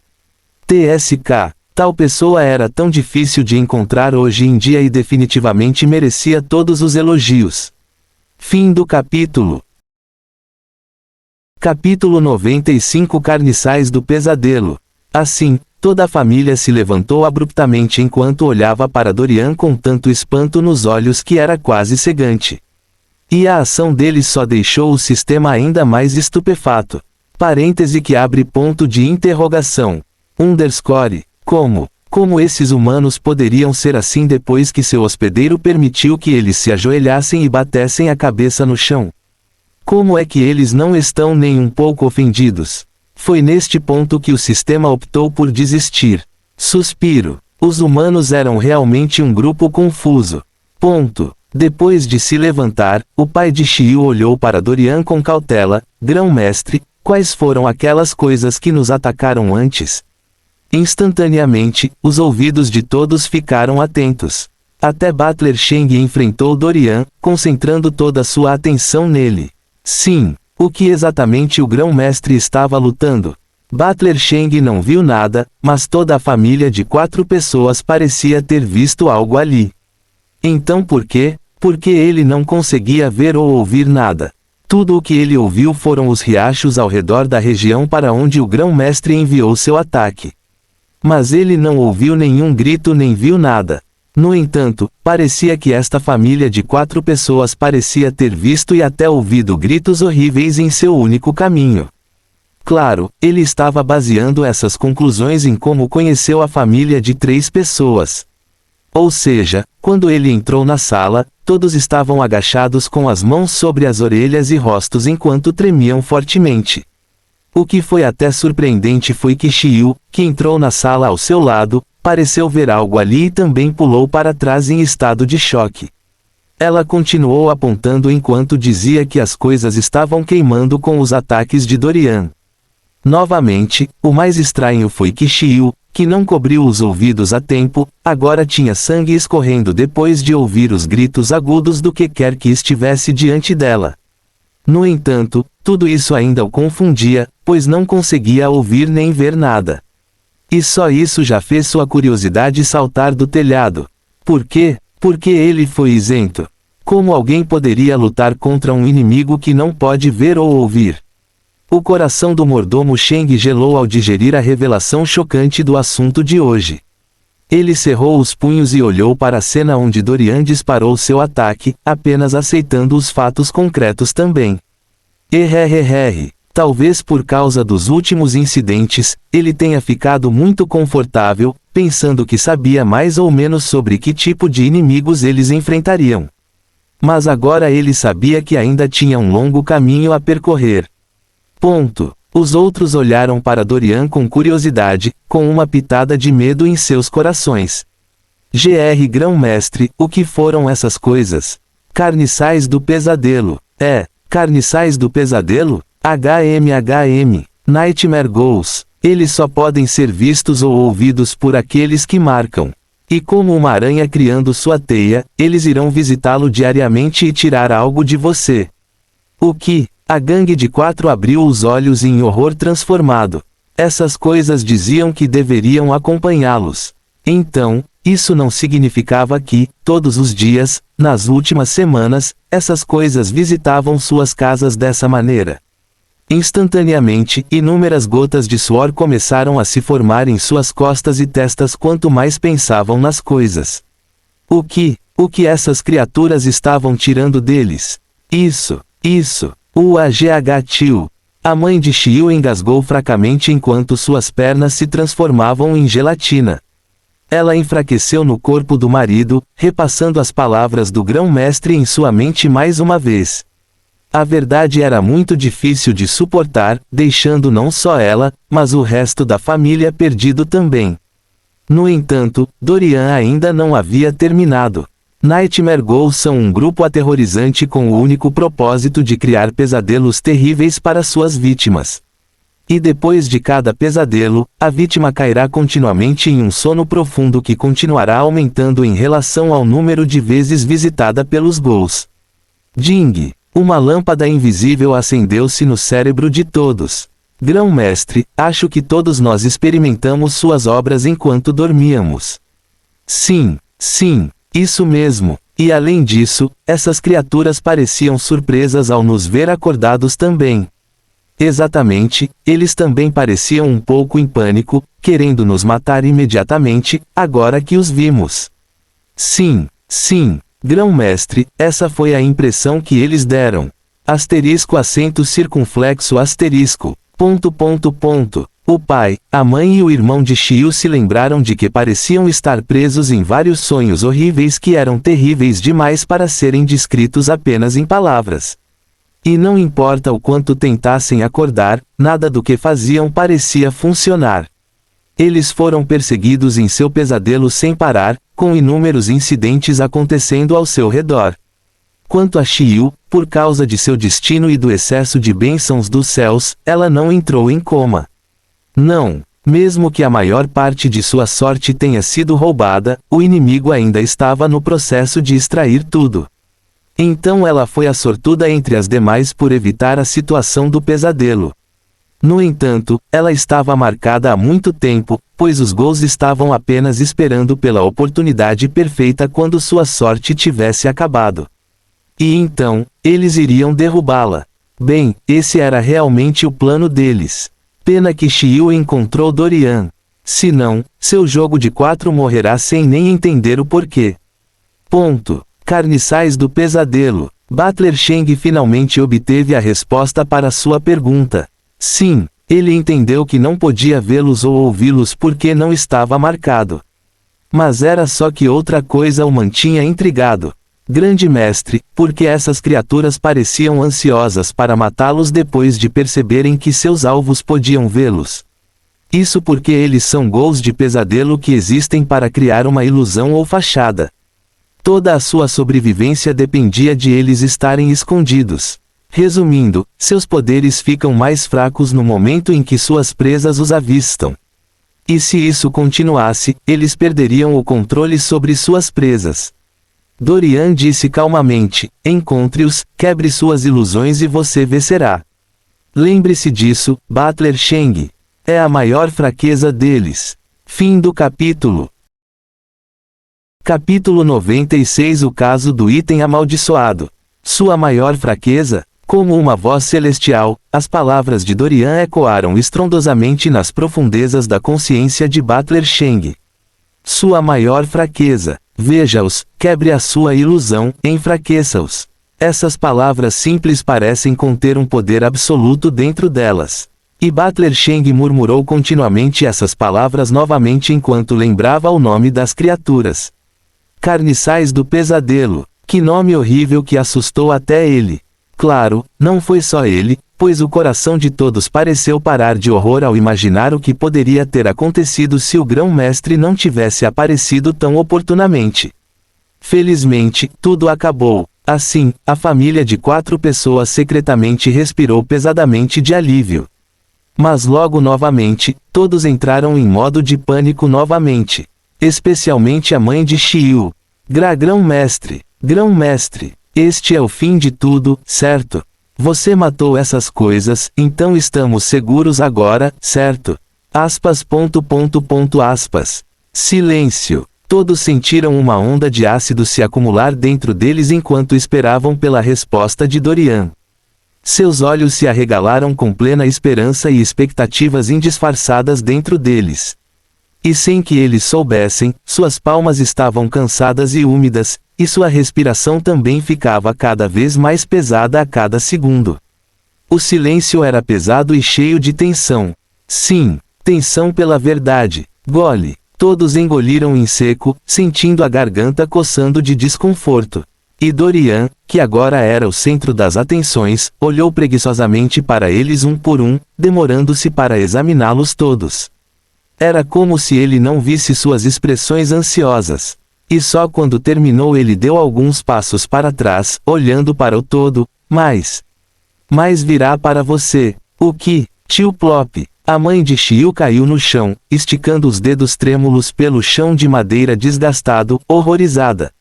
A: TSK, tal pessoa era tão difícil de encontrar hoje em dia e definitivamente merecia todos os elogios. Fim do capítulo. Capítulo 95 Carniçais do Pesadelo. Assim, toda a família se levantou abruptamente enquanto olhava para Dorian com tanto espanto nos olhos que era quase cegante. E a ação deles só deixou o sistema ainda mais estupefato. Parêntese que abre ponto de interrogação. Underscore. Como esses humanos poderiam ser assim depois que seu hospedeiro permitiu que eles se ajoelhassem e batessem a cabeça no chão? Como é que eles não estão nem um pouco ofendidos? Foi neste ponto que o sistema optou por desistir. Suspiro. Os humanos eram realmente um grupo confuso. Ponto. Depois de se levantar, o pai de Shiryu olhou para Dorian com cautela. Grão-mestre, quais foram aquelas coisas que nos atacaram antes? Instantaneamente, os ouvidos de todos ficaram atentos. Até Butler Sheng enfrentou Dorian, concentrando toda sua atenção nele. Sim, o que exatamente o grão-mestre estava lutando? Butler Sheng não viu nada, mas toda a família de 4 pessoas parecia ter visto algo ali. Então por quê? Porque ele não conseguia ver ou ouvir nada. Tudo o que ele ouviu foram os riachos ao redor da região para onde o grão-mestre enviou seu ataque. Mas ele não ouviu nenhum grito nem viu nada. No entanto, parecia que esta família de 4 pessoas parecia ter visto e até ouvido gritos horríveis em seu único caminho. Claro, ele estava baseando essas conclusões em como conheceu a família de 3 pessoas. Ou seja, quando ele entrou na sala, todos estavam agachados com as mãos sobre as orelhas e rostos enquanto tremiam fortemente. O que foi até surpreendente foi que Shiryu, que entrou na sala ao seu lado, pareceu ver algo ali e também pulou para trás em estado de choque. Ela continuou apontando enquanto dizia que as coisas estavam queimando com os ataques de Dorian. Novamente, o mais estranho foi que Shiryu, que não cobriu os ouvidos a tempo, agora tinha sangue escorrendo depois de ouvir os gritos agudos do que quer que estivesse diante dela. No entanto, tudo isso ainda o confundia, pois não conseguia ouvir nem ver nada. E só isso já fez sua curiosidade saltar do telhado. Por quê? Porque ele foi isento. Como alguém poderia lutar contra um inimigo que não pode ver ou ouvir? O coração do mordomo Sheng gelou ao digerir a revelação chocante do assunto de hoje. Ele cerrou os punhos e olhou para a cena onde Dorian disparou seu ataque, apenas aceitando os fatos concretos também. Talvez por causa dos últimos incidentes, ele tenha ficado muito confortável, pensando que sabia mais ou menos sobre que tipo de inimigos eles enfrentariam. Mas agora ele sabia que ainda tinha um longo caminho a percorrer. Os outros olharam para Dorian com curiosidade, com uma pitada de medo em seus corações. Grão-mestre, o que foram essas coisas? Carniçais do pesadelo. Carniçais do pesadelo? Nightmare Ghouls. Eles só podem ser vistos ou ouvidos por aqueles que marcam. E como uma aranha criando sua teia, eles irão visitá-lo diariamente e tirar algo de você. O que? A gangue de 4 abriu os olhos em horror transformado. Essas coisas diziam que deveriam acompanhá-los. Então, isso não significava que, todos os dias, nas últimas semanas, essas coisas visitavam suas casas dessa maneira. Instantaneamente, inúmeras gotas de suor começaram a se formar em suas costas e testas quanto mais pensavam nas coisas. O que essas criaturas estavam tirando deles? Isso. Tio. A mãe de Shiryu engasgou fracamente enquanto suas pernas se transformavam em gelatina. Ela enfraqueceu no corpo do marido, repassando as palavras do grão-mestre em sua mente mais uma vez. A verdade era muito difícil de suportar, deixando não só ela, mas o resto da família perdido também. No entanto, Dorian ainda não havia terminado. Nightmare Ghouls são um grupo aterrorizante com o único propósito de criar pesadelos terríveis para suas vítimas. E depois de cada pesadelo, a vítima cairá continuamente em um sono profundo que continuará aumentando em relação ao número de vezes visitada pelos ghouls. Ding! Uma lâmpada invisível acendeu-se no cérebro de todos. Grão-mestre, acho que todos nós experimentamos suas obras enquanto dormíamos. Sim, isso mesmo. E além disso, essas criaturas pareciam surpresas ao nos ver acordados também. Exatamente, eles também pareciam um pouco em pânico, querendo nos matar imediatamente, agora que os vimos. Sim, Grão-mestre, essa foi a impressão que eles deram. Acento circunflexo asterisco. ... O pai, a mãe e o irmão de Shio se lembraram de que pareciam estar presos em vários sonhos horríveis que eram terríveis demais para serem descritos apenas em palavras. E não importa o quanto tentassem acordar, nada do que faziam parecia funcionar. Eles foram perseguidos em seu pesadelo sem parar, com inúmeros incidentes acontecendo ao seu redor. Quanto a Shio, por causa de seu destino e do excesso de bênçãos dos céus, ela não entrou em coma. Não, mesmo que a maior parte de sua sorte tenha sido roubada, o inimigo ainda estava no processo de extrair tudo. Então ela foi a sortuda entre as demais por evitar a situação do pesadelo. No entanto, ela estava marcada há muito tempo, pois os ghouls estavam apenas esperando pela oportunidade perfeita quando sua sorte tivesse acabado. E então, eles iriam derrubá-la. Bem, esse era realmente o plano deles. Pena que Shio encontrou Dorian. Se não, seu jogo de 4 morrerá sem nem entender o porquê. Carniçais do pesadelo. Butler Cheng finalmente obteve a resposta para sua pergunta. Sim, ele entendeu que não podia vê-los ou ouvi-los porque não estava marcado. Mas era só que outra coisa o mantinha intrigado. Grande mestre, porque essas criaturas pareciam ansiosas para matá-los depois de perceberem que seus alvos podiam vê-los. Isso porque eles são ghouls de pesadelo que existem para criar uma ilusão ou fachada. Toda a sua sobrevivência dependia de eles estarem escondidos. Resumindo, seus poderes ficam mais fracos no momento em que suas presas os avistam. E se isso continuasse, eles perderiam o controle sobre suas presas. Dorian disse calmamente, encontre-os, quebre suas ilusões e você vencerá. Lembre-se disso, Butler Cheng. É a maior fraqueza deles. Fim do capítulo. Capítulo 96. O caso do item amaldiçoado. Sua maior fraqueza? Como uma voz celestial, as palavras de Dorian ecoaram estrondosamente nas profundezas da consciência de Butler Cheng. Sua maior fraqueza. Veja-os, quebre a sua ilusão, enfraqueça-os. Essas palavras simples parecem conter um poder absoluto dentro delas. E Butler Cheng murmurou continuamente essas palavras novamente enquanto lembrava o nome das criaturas. Carniçais do pesadelo. Que nome horrível que assustou até ele. Claro, não foi só ele, pois o coração de todos pareceu parar de horror ao imaginar o que poderia ter acontecido se o grão-mestre não tivesse aparecido tão oportunamente. Felizmente, tudo acabou. Assim, a família de 4 pessoas secretamente respirou pesadamente de alívio. Mas logo novamente, todos entraram em modo de pânico novamente. Especialmente a mãe de Shio. Grão-mestre, este é o fim de tudo, certo? Você matou essas coisas, então estamos seguros agora, certo? Silêncio. Todos sentiram uma onda de ácido se acumular dentro deles enquanto esperavam pela resposta de Dorian. Seus olhos se arregalaram com plena esperança e expectativas indisfarçadas dentro deles. E sem que eles soubessem, suas palmas estavam cansadas e úmidas, e sua respiração também ficava cada vez mais pesada a cada segundo. O silêncio era pesado e cheio de tensão. Sim, tensão pela verdade. Gole. Todos engoliram em seco, sentindo a garganta coçando de desconforto. E Dorian, que agora era o centro das atenções, olhou preguiçosamente para eles um por um, demorando-se para examiná-los todos. Era como se ele não visse suas expressões ansiosas. E só quando terminou ele deu alguns passos para trás, olhando para o todo, mas virá para você. O que? Tio Plop. A mãe de Xiu caiu no chão, esticando os dedos trêmulos pelo chão de madeira desgastado, horrorizada.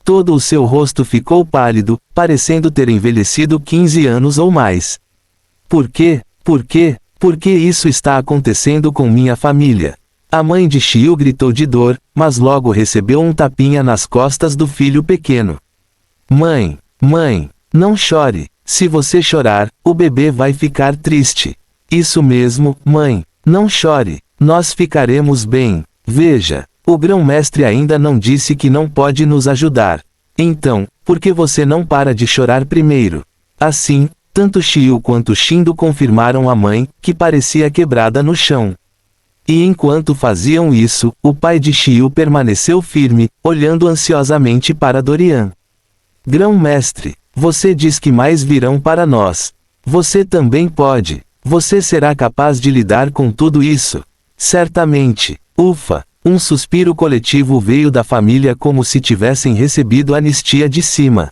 A: Todo o seu rosto ficou pálido, parecendo ter envelhecido 15 anos ou mais. Por quê? Por quê? Por que isso está acontecendo com minha família? A mãe de Xiu gritou de dor, mas logo recebeu um tapinha nas costas do filho pequeno. Mãe, não chore. Se você chorar, o bebê vai ficar triste. Isso mesmo, mãe, não chore. Nós ficaremos bem. Veja, o grão-mestre ainda não disse que não pode nos ajudar. Então, por que você não para de chorar primeiro? Assim, tanto Xiu quanto Shindo confirmaram a mãe, que parecia quebrada no chão. E enquanto faziam isso, o pai de Xiu permaneceu firme, olhando ansiosamente para Dorian. Grão-mestre, você diz que mais virão para nós. Você também pode. Você será capaz de lidar com tudo isso? Certamente. Ufa! Um suspiro coletivo veio da família como se tivessem recebido anistia de cima.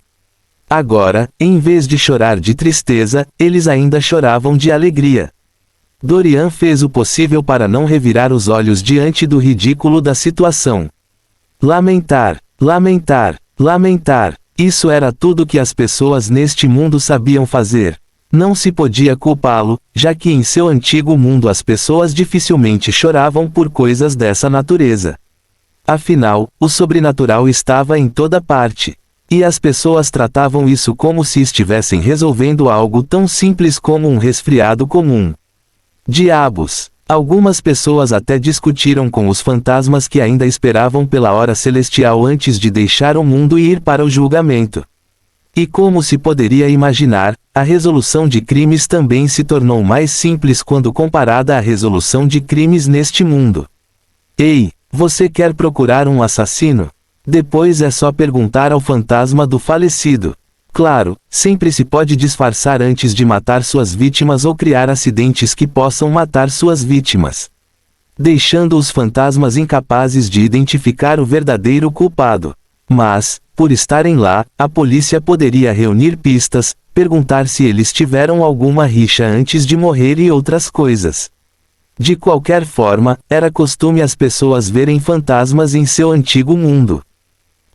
A: Agora, em vez de chorar de tristeza, eles ainda choravam de alegria. Dorian fez o possível para não revirar os olhos diante do ridículo da situação. Lamentar, lamentar, lamentar. Isso era tudo que as pessoas neste mundo sabiam fazer. Não se podia culpá-lo, já que em seu antigo mundo as pessoas dificilmente choravam por coisas dessa natureza. Afinal, o sobrenatural estava em toda parte. E as pessoas tratavam isso como se estivessem resolvendo algo tão simples como um resfriado comum. Diabos! Algumas pessoas até discutiram com os fantasmas que ainda esperavam pela hora celestial antes de deixar o mundo e ir para o julgamento. E como se poderia imaginar, a resolução de crimes também se tornou mais simples quando comparada à resolução de crimes neste mundo. Ei, você quer procurar um assassino? Depois é só perguntar ao fantasma do falecido. Claro, sempre se pode disfarçar antes de matar suas vítimas ou criar acidentes que possam matar suas vítimas, deixando os fantasmas incapazes de identificar o verdadeiro culpado. Mas, por estarem lá, a polícia poderia reunir pistas, perguntar se eles tiveram alguma rixa antes de morrer e outras coisas. De qualquer forma, era costume as pessoas verem fantasmas em seu antigo mundo.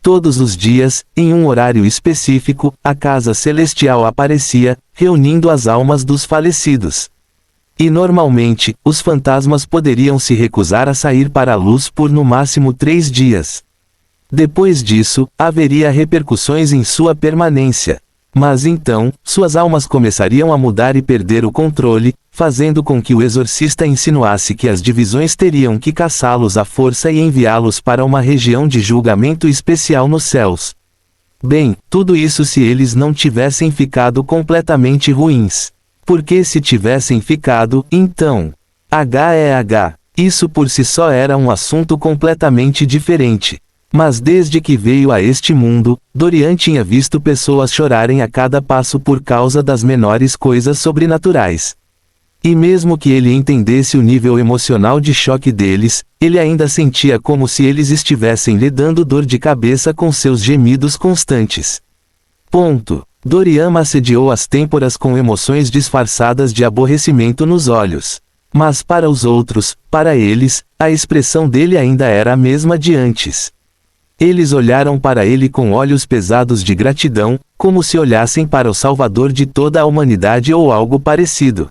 A: Todos os dias, em um horário específico, a casa celestial aparecia, reunindo as almas dos falecidos. E normalmente, os fantasmas poderiam se recusar a sair para a luz por no máximo 3 dias. Depois disso, haveria repercussões em sua permanência. Mas então, suas almas começariam a mudar e perder o controle, fazendo com que o exorcista insinuasse que as divisões teriam que caçá-los à força e enviá-los para uma região de julgamento especial nos céus. Bem, tudo isso se eles não tivessem ficado completamente ruins. Porque se tivessem ficado, então, H é H. Isso por si só era um assunto completamente diferente. Mas desde que veio a este mundo, Dorian tinha visto pessoas chorarem a cada passo por causa das menores coisas sobrenaturais. E mesmo que ele entendesse o nível emocional de choque deles, ele ainda sentia como se eles estivessem lhe dando dor de cabeça com seus gemidos constantes. Dorian massageou as têmporas com emoções disfarçadas de aborrecimento nos olhos. Mas para os outros, para eles, a expressão dele ainda era a mesma de antes. Eles olharam para ele com olhos pesados de gratidão, como se olhassem para o Salvador de toda a humanidade ou algo parecido.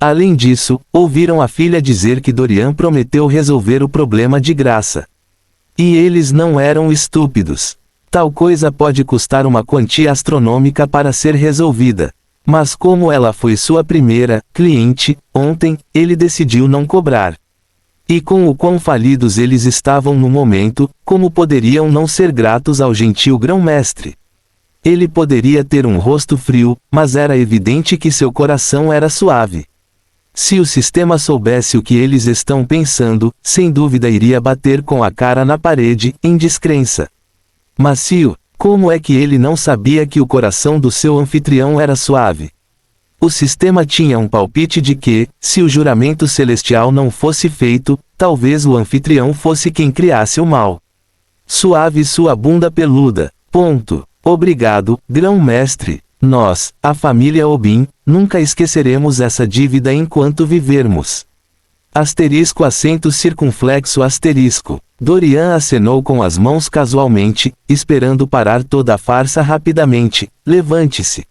A: Além disso, ouviram a filha dizer que Dorian prometeu resolver o problema de graça. E eles não eram estúpidos. Tal coisa pode custar uma quantia astronômica para ser resolvida. Mas como ela foi sua primeira cliente, ontem, ele decidiu não cobrar. E com o quão falidos eles estavam no momento, como poderiam não ser gratos ao gentil grão-mestre? Ele poderia ter um rosto frio, mas era evidente que seu coração era suave. Se o sistema soubesse o que eles estão pensando, sem dúvida iria bater com a cara na parede, em descrença. Macio, como é que ele não sabia que o coração do seu anfitrião era suave? O sistema tinha um palpite de que, se o juramento celestial não fosse feito, talvez o anfitrião fosse quem criasse o mal. Suave sua bunda peluda. Ponto. Obrigado, grão-mestre. Nós, a família Obin, nunca esqueceremos essa dívida enquanto vivermos. Asterisco acento circunflexo asterisco. Dorian acenou com as mãos casualmente, esperando parar toda a farsa rapidamente. Levante-se.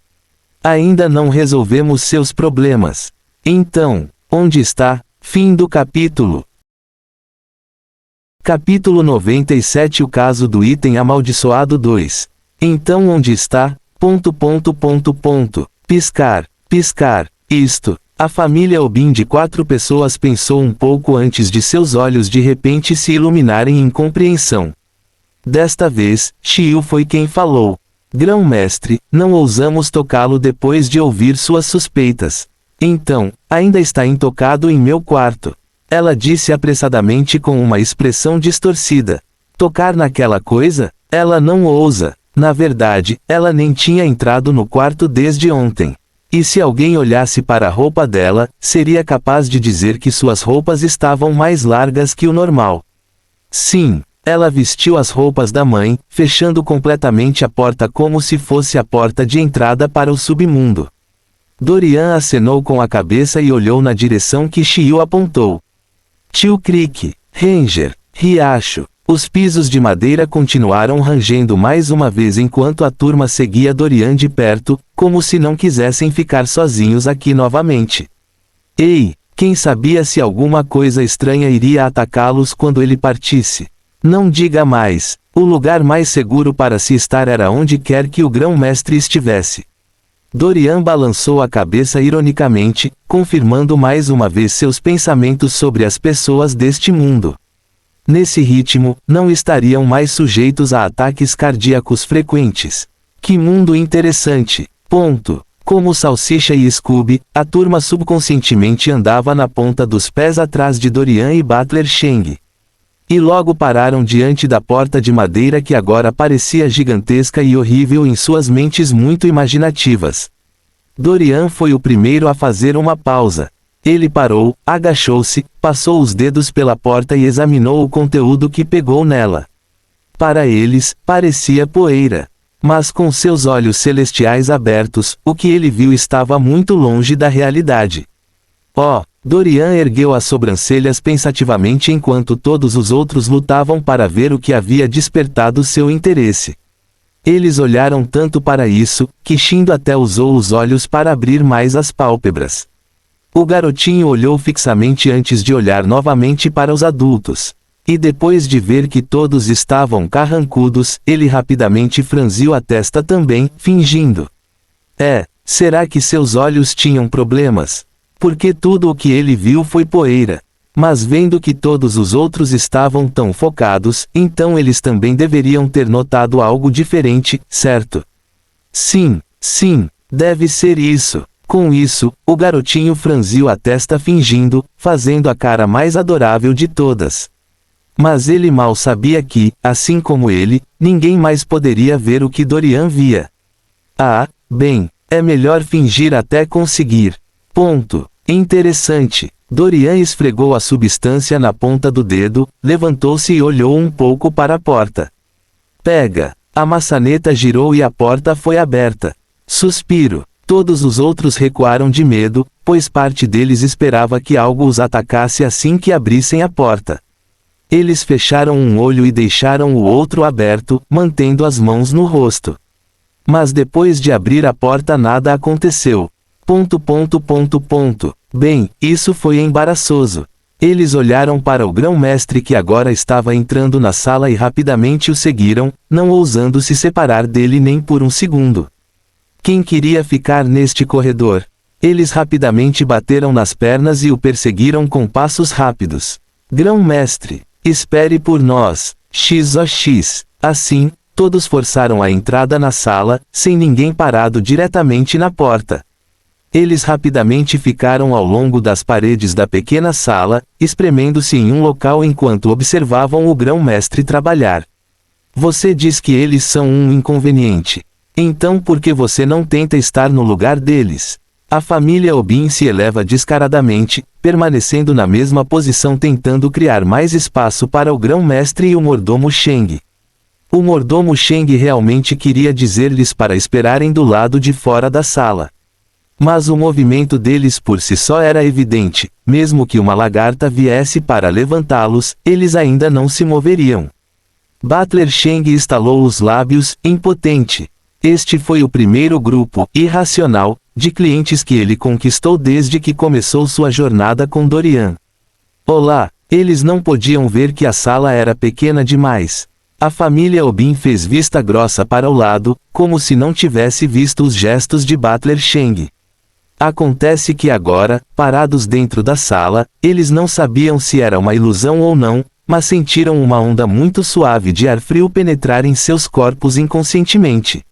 A: Ainda não resolvemos seus problemas. Então, onde está? Fim do capítulo. Capítulo 97. O caso do item amaldiçoado 2. Então onde está? ... Piscar, piscar. Isto. A família Obin de 4 pessoas pensou um pouco antes de seus olhos de repente se iluminarem em compreensão. Desta vez, Xiu foi quem falou. Grão-mestre, não ousamos tocá-lo depois de ouvir suas suspeitas. Então, ainda está intocado em meu quarto. Ela disse apressadamente com uma expressão distorcida. Tocar naquela coisa? Ela não ousa. Na verdade, ela nem tinha entrado no quarto desde ontem. E se alguém olhasse para a roupa dela, seria capaz de dizer que suas roupas estavam mais largas que o normal. Sim, ela vestiu as roupas da mãe, fechando completamente a porta como se fosse a porta de entrada para o submundo. Dorian acenou com a cabeça e olhou na direção que Xiu apontou. Tio Creek, Ranger, Riacho. Os pisos de madeira continuaram rangendo mais uma vez enquanto a turma seguia Dorian de perto, como se não quisessem ficar sozinhos aqui novamente. Ei, quem sabia se alguma coisa estranha iria atacá-los quando ele partisse? Não diga mais. O lugar mais seguro para se estar era onde quer que o grão-mestre estivesse. Dorian balançou a cabeça ironicamente, confirmando mais uma vez seus pensamentos sobre as pessoas deste mundo. Nesse ritmo, não estariam mais sujeitos a ataques cardíacos frequentes. Que mundo interessante. Ponto. Como Salsicha e Scooby, a turma subconscientemente andava na ponta dos pés atrás de Dorian e Butler Cheng. E logo pararam diante da porta de madeira que agora parecia gigantesca e horrível em suas mentes muito imaginativas. Dorian foi o primeiro a fazer uma pausa. Ele parou, agachou-se, passou os dedos pela porta e examinou o conteúdo que pegou nela. Para eles, parecia poeira. Mas com seus olhos celestiais abertos, o que ele viu estava muito longe da realidade. Oh! Dorian ergueu as sobrancelhas pensativamente enquanto todos os outros lutavam para ver o que havia despertado seu interesse. Eles olharam tanto para isso, que Shindo até usou os olhos para abrir mais as pálpebras. O garotinho olhou fixamente antes de olhar novamente para os adultos. E depois de ver que todos estavam carrancudos, ele rapidamente franziu a testa também, fingindo. Será que seus olhos tinham problemas? Porque tudo o que ele viu foi poeira. Mas vendo que todos os outros estavam tão focados, então eles também deveriam ter notado algo diferente, certo? Sim, deve ser isso. Com isso, o garotinho franziu a testa fingindo, fazendo a cara mais adorável de todas. Mas ele mal sabia que, assim como ele, ninguém mais poderia ver o que Dorian via. Bem, é melhor fingir até conseguir. Ponto. Interessante. Dorian esfregou a substância na ponta do dedo, levantou-se e olhou um pouco para a porta. Pega. A maçaneta girou e a porta foi aberta. Suspiro. Todos os outros recuaram de medo, pois parte deles esperava que algo os atacasse assim que abrissem a porta. Eles fecharam um olho e deixaram o outro aberto, mantendo as mãos no rosto. Mas depois de abrir a porta nada aconteceu. Bem, isso foi embaraçoso. Eles olharam para o grão-mestre que agora estava entrando na sala e rapidamente o seguiram, não ousando se separar dele nem por um segundo. Quem queria ficar neste corredor? Eles rapidamente bateram nas pernas e o perseguiram com passos rápidos. Grão-mestre, espere por nós, XOX. Assim, todos forçaram a entrada na sala, sem ninguém parado diretamente na porta. Eles rapidamente ficaram ao longo das paredes da pequena sala, espremendo-se em um local enquanto observavam o grão-mestre trabalhar. Você diz que eles são um inconveniente. Então por que você não tenta estar no lugar deles? A família Obin se eleva descaradamente, permanecendo na mesma posição tentando criar mais espaço para o grão-mestre e o mordomo Cheng. O mordomo Sheng realmente queria dizer-lhes para esperarem do lado de fora da sala. Mas o movimento deles por si só era evidente, mesmo que uma lagarta viesse para levantá-los, eles ainda não se moveriam. Butler Sheng estalou os lábios, impotente. Este foi o primeiro grupo, irracional, de clientes que ele conquistou desde que começou sua jornada com Dorian. Olá, eles não podiam ver que a sala era pequena demais. A família Obin fez vista grossa para o lado, como se não tivesse visto os gestos de Butler Sheng. Acontece que agora, parados dentro da sala, eles não sabiam se era uma ilusão ou não, mas sentiram uma onda muito suave de ar frio penetrar em seus corpos inconscientemente.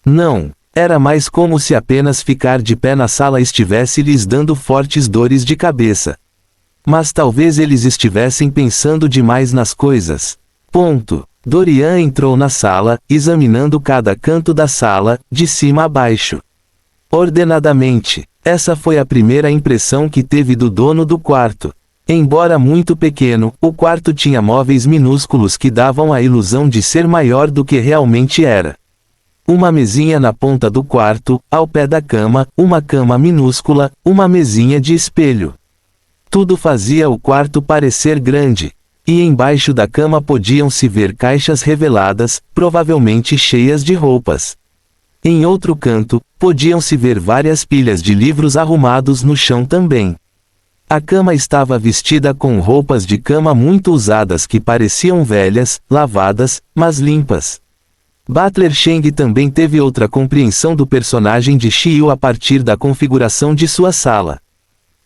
A: Não, era mais como se apenas ficar de pé na sala estivesse lhes dando fortes dores de cabeça. Mas talvez eles estivessem pensando demais nas coisas. Ponto. Dorian entrou na sala, examinando cada canto da sala, de cima a baixo. Ordenadamente. Essa foi a primeira impressão que teve do dono do quarto. Embora muito pequeno, o quarto tinha móveis minúsculos que davam a ilusão de ser maior do que realmente era. Uma mesinha na ponta do quarto, ao pé da cama, uma cama minúscula, uma mesinha de espelho. Tudo fazia o quarto parecer grande. E embaixo da cama podiam-se ver caixas reveladas, provavelmente cheias de roupas. Em outro canto, podiam-se ver várias pilhas de livros arrumados no chão também. A cama estava vestida com roupas de cama muito usadas que pareciam velhas, lavadas, mas limpas. Butler Sheng também teve outra compreensão do personagem de Xiu a partir da configuração de sua sala.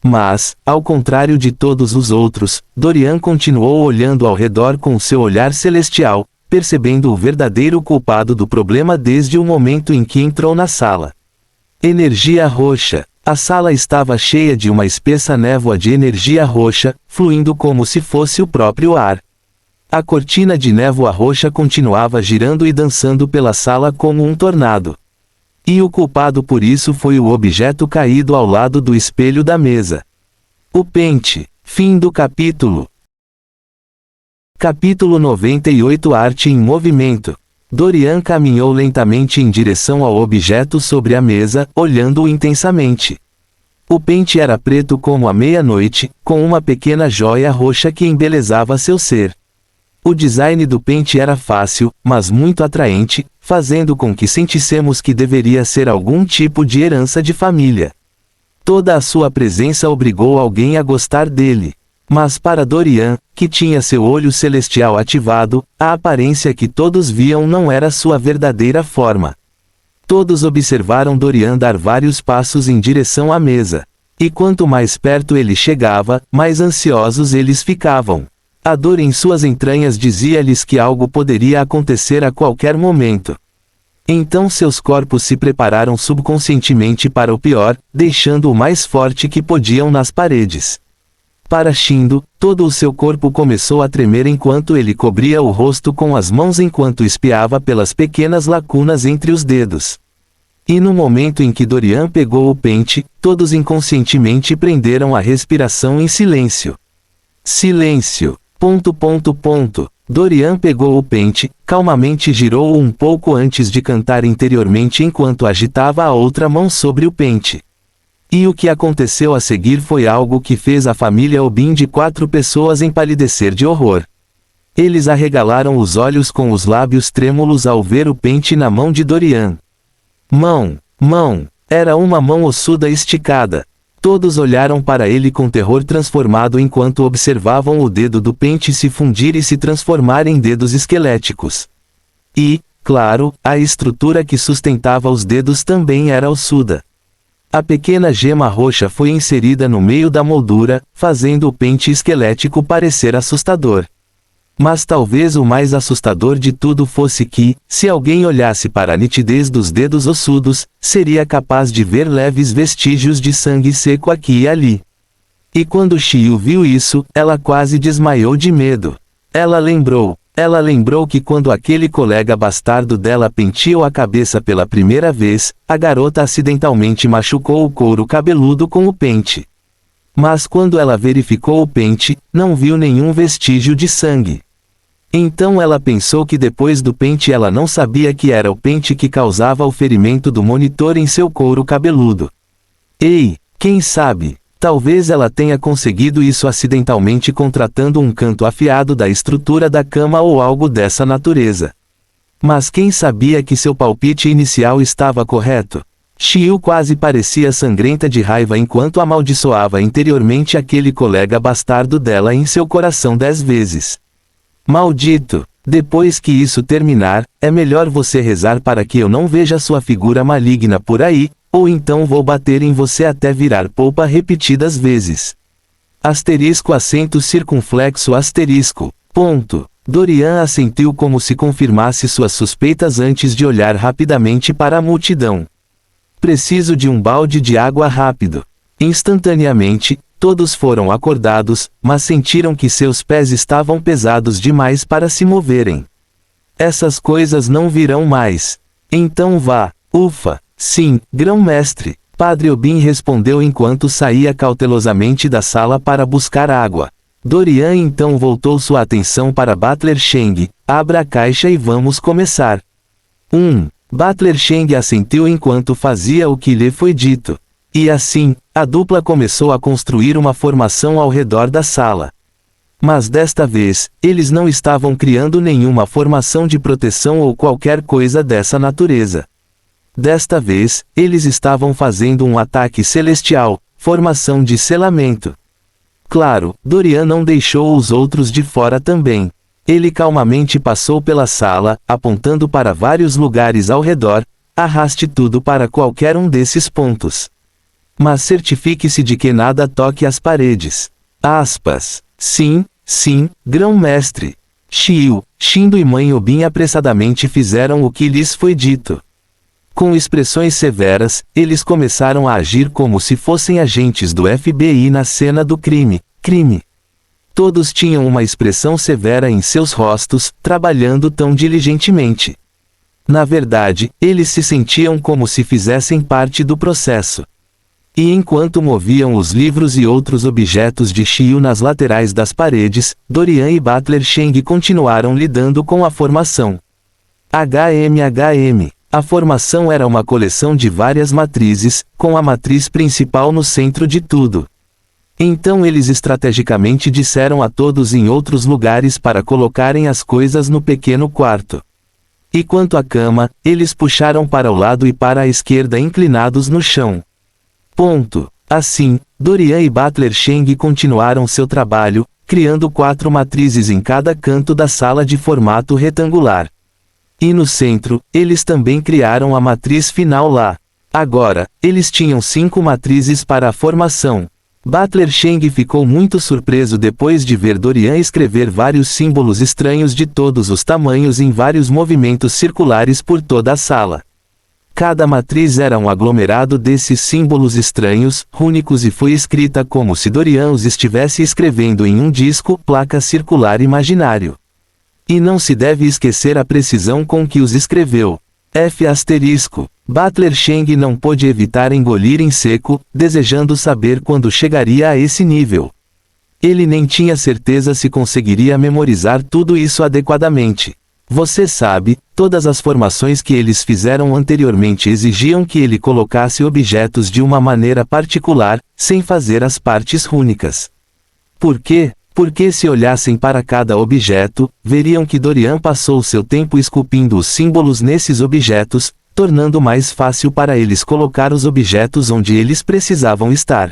A: Mas, ao contrário de todos os outros, Dorian continuou olhando ao redor com seu olhar celestial, percebendo o verdadeiro culpado do problema desde o momento em que entrou na sala. Energia roxa. A sala estava cheia de uma espessa névoa de energia roxa, fluindo como se fosse o próprio ar. A cortina de névoa roxa continuava girando e dançando pela sala como um tornado. E o culpado por isso foi o objeto caído ao lado do espelho da mesa. O pente. Fim do capítulo. Capítulo 98. Arte em movimento. Dorian caminhou lentamente em direção ao objeto sobre a mesa, olhando-o intensamente. O pente era preto como a meia-noite, com uma pequena joia roxa que embelezava seu ser. O design do pente era fácil, mas muito atraente, fazendo com que sentíssemos que deveria ser algum tipo de herança de família. Toda a sua presença obrigou alguém a gostar dele. Mas para Dorian, que tinha seu olho celestial ativado, a aparência que todos viam não era sua verdadeira forma. Todos observaram Dorian dar vários passos em direção à mesa. E quanto mais perto ele chegava, mais ansiosos eles ficavam. A dor em suas entranhas dizia-lhes que algo poderia acontecer a qualquer momento. Então seus corpos se prepararam subconscientemente para o pior, deixando o mais forte que podiam nas paredes. Para Shindo, todo o seu corpo começou a tremer enquanto ele cobria o rosto com as mãos enquanto espiava pelas pequenas lacunas entre os dedos. E no momento em que Dorian pegou o pente, todos inconscientemente prenderam a respiração em silêncio. Silêncio. ... Dorian pegou o pente, calmamente girou-o um pouco antes de cantar interiormente enquanto agitava a outra mão sobre o pente. E o que aconteceu a seguir foi algo que fez a família Obin de 4 pessoas empalidecer de horror. Eles arregalaram os olhos com os lábios trêmulos ao ver o pente na mão de Dorian. Mão. Era uma mão ossuda esticada. Todos olharam para ele com terror transformado enquanto observavam o dedo do pente se fundir e se transformar em dedos esqueléticos. E, claro, a estrutura que sustentava os dedos também era ossuda. A pequena gema roxa foi inserida no meio da moldura, fazendo o pente esquelético parecer assustador. Mas talvez o mais assustador de tudo fosse que, se alguém olhasse para a nitidez dos dedos ossudos, seria capaz de ver leves vestígios de sangue seco aqui e ali. E quando Xiu viu isso, ela quase desmaiou de medo. Ela lembrou que quando aquele colega bastardo dela penteou a cabeça pela primeira vez, a garota acidentalmente machucou o couro cabeludo com o pente. Mas quando ela verificou o pente, não viu nenhum vestígio de sangue. Então ela pensou que depois do pente ela não sabia que era o pente que causava o ferimento do monitor em seu couro cabeludo. Ei, quem sabe, talvez ela tenha conseguido isso acidentalmente contratando um canto afiado da estrutura da cama ou algo dessa natureza. Mas quem sabia que seu palpite inicial estava correto? Chiu quase parecia sangrenta de raiva enquanto amaldiçoava interiormente aquele colega bastardo dela em seu coração 10 vezes. Maldito! Depois que isso terminar, é melhor você rezar para que eu não veja sua figura maligna por aí, ou então vou bater em você até virar polpa repetidas vezes. Asterisco acento circunflexo asterisco. Ponto. Dorian assentiu como se confirmasse suas suspeitas antes de olhar rapidamente para a multidão. Preciso de um balde de água rápido. Instantaneamente, todos foram acordados, mas sentiram que seus pés estavam pesados demais para se moverem. Essas coisas não virão mais. Então vá. Ufa. Sim, grão-mestre. Padre Obin respondeu enquanto saía cautelosamente da sala para buscar água. Dorian então voltou sua atenção para Butler Cheng. Abra a caixa e vamos começar. Butler Cheng assentiu enquanto fazia o que lhe foi dito. E assim, a dupla começou a construir uma formação ao redor da sala. Mas desta vez, eles não estavam criando nenhuma formação de proteção ou qualquer coisa dessa natureza. Desta vez, eles estavam fazendo um ataque celestial, formação de selamento. Claro, Dorian não deixou os outros de fora também. Ele calmamente passou pela sala, apontando para vários lugares ao redor. Arraste tudo para qualquer um desses pontos. Mas certifique-se de que nada toque as paredes. Aspas. Sim, grão-mestre. Chiu, Shindo e Mãe Obin apressadamente fizeram o que lhes foi dito. Com expressões severas, eles começaram a agir como se fossem agentes do FBI na cena do crime. Todos tinham uma expressão severa em seus rostos, trabalhando tão diligentemente. Na verdade, eles se sentiam como se fizessem parte do processo. E enquanto moviam os livros e outros objetos de Chiu nas laterais das paredes, Dorian e Butler Cheng continuaram lidando com a formação. HM. A formação era uma coleção de várias matrizes, com a matriz principal no centro de tudo. Então eles estrategicamente disseram a todos em outros lugares para colocarem as coisas no pequeno quarto. E quanto à cama, eles puxaram para o lado e para a esquerda inclinados no chão. Ponto. Assim, Dorian e Butler Cheng continuaram seu trabalho, criando 4 matrizes em cada canto da sala de formato retangular. E no centro, eles também criaram a matriz final lá. Agora, eles tinham 5 matrizes para a formação. Butler Cheng ficou muito surpreso depois de ver Dorian escrever vários símbolos estranhos de todos os tamanhos em vários movimentos circulares por toda a sala. Cada matriz era um aglomerado desses símbolos estranhos, rúnicos e foi escrita como se Dorian os estivesse escrevendo em um disco, placa circular imaginário. E não se deve esquecer a precisão com que os escreveu. F***. Butler Cheng não pôde evitar engolir em seco, desejando saber quando chegaria a esse nível. Ele nem tinha certeza se conseguiria memorizar tudo isso adequadamente. Você sabe, todas as formações que eles fizeram anteriormente exigiam que ele colocasse objetos de uma maneira particular, sem fazer as partes rúnicas. Por quê? Porque se olhassem para cada objeto, veriam que Dorian passou seu tempo esculpindo os símbolos nesses objetos, tornando mais fácil para eles colocar os objetos onde eles precisavam estar.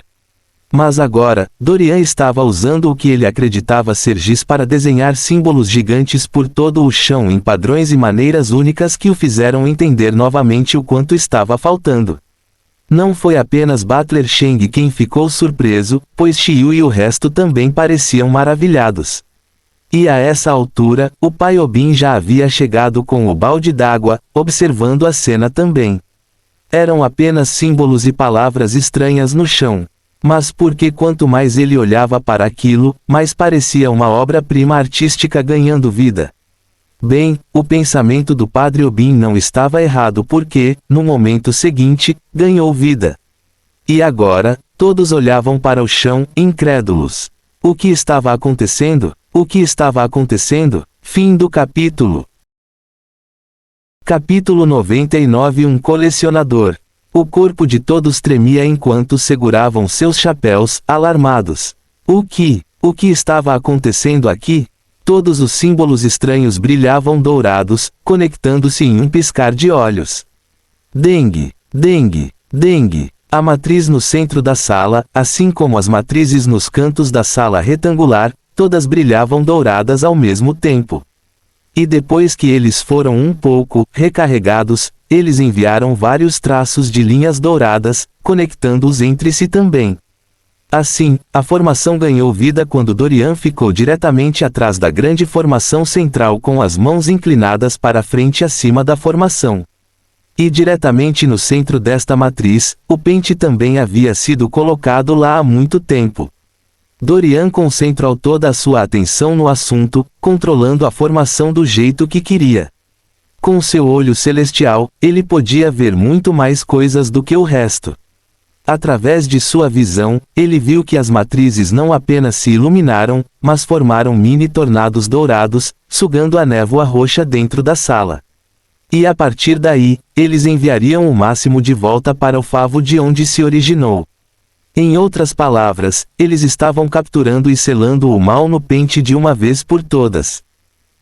A: Mas agora, Dorian estava usando o que ele acreditava ser giz para desenhar símbolos gigantes por todo o chão em padrões e maneiras únicas que o fizeram entender novamente o quanto estava faltando. Não foi apenas Butler Cheng quem ficou surpreso, pois Chiu e o resto também pareciam maravilhados. E a essa altura, o pai Obin já havia chegado com o balde d'água, observando a cena também. Eram apenas símbolos e palavras estranhas no chão. Mas porque quanto mais ele olhava para aquilo, mais parecia uma obra-prima artística ganhando vida. Bem, o pensamento do padre Obin não estava errado porque, no momento seguinte, ganhou vida. E agora, todos olhavam para o chão, incrédulos. O que estava acontecendo? O que estava acontecendo? Fim do capítulo. Capítulo 99. Um colecionador. O corpo de todos tremia enquanto seguravam seus chapéus, alarmados. O que estava acontecendo aqui? Todos os símbolos estranhos brilhavam dourados, conectando-se em um piscar de olhos. Dengue, dengue, dengue. A matriz no centro da sala, assim como as matrizes nos cantos da sala retangular, todas brilhavam douradas ao mesmo tempo. E depois que eles foram um pouco recarregados, eles enviaram vários traços de linhas douradas, conectando-os entre si também. Assim, a formação ganhou vida quando Dorian ficou diretamente atrás da grande formação central com as mãos inclinadas para frente acima da formação. E diretamente no centro desta matriz, o pente também havia sido colocado lá há muito tempo. Dorian concentrou toda a sua atenção no assunto, controlando a formação do jeito que queria. Com seu olho celestial, ele podia ver muito mais coisas do que o resto. Através de sua visão, ele viu que as matrizes não apenas se iluminaram, mas formaram mini tornados dourados, sugando a névoa roxa dentro da sala. E a partir daí, eles enviariam o máximo de volta para o favo de onde se originou. Em outras palavras, eles estavam capturando e selando o mal no pente de uma vez por todas.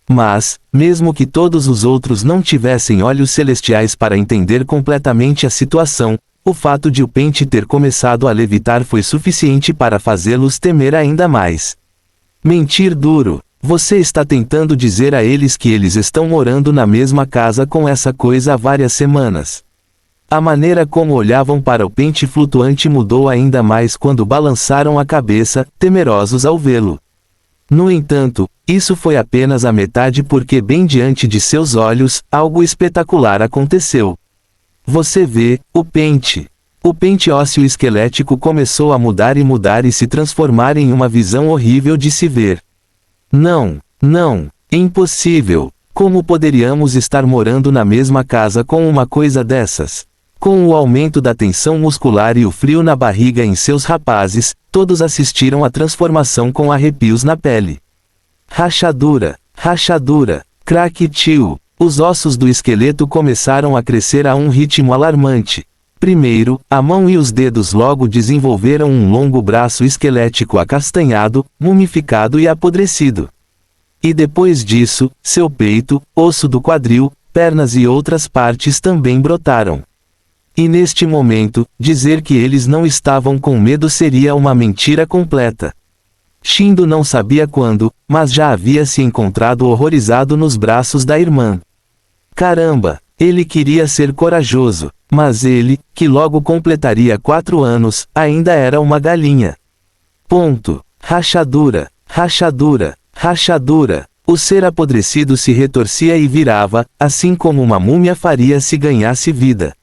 A: Mas, mesmo que todos os outros não tivessem olhos celestiais para entender completamente a situação, o fato de o pente ter começado a levitar foi suficiente para fazê-los temer ainda mais. Mentir duro. Você está tentando dizer a eles que eles estão morando na mesma casa com essa coisa há várias semanas. A maneira como olhavam para o pente flutuante mudou ainda mais quando balançaram a cabeça, temerosos ao vê-lo. No entanto, isso foi apenas a metade porque bem diante de seus olhos, algo espetacular aconteceu. Você vê, o pente ósseo esquelético começou a mudar e se transformar em uma visão horrível de se ver. Não, impossível. Como poderíamos estar morando na mesma casa com uma coisa dessas? Com o aumento da tensão muscular e o frio na barriga em seus rapazes, todos assistiram à transformação com arrepios na pele. Rachadura, craque-tio. Os ossos do esqueleto começaram a crescer a um ritmo alarmante. Primeiro, a mão e os dedos logo desenvolveram um longo braço esquelético acastanhado, mumificado e apodrecido. E depois disso, seu peito, osso do quadril, pernas e outras partes também brotaram. E neste momento, dizer que eles não estavam com medo seria uma mentira completa. Shindo não sabia quando, mas já havia se encontrado horrorizado nos braços da irmã. Caramba, ele queria ser corajoso, mas ele, que logo completaria 4 anos, ainda era uma galinha. Rachadura. O ser apodrecido se retorcia e virava, assim como uma múmia faria se ganhasse vida.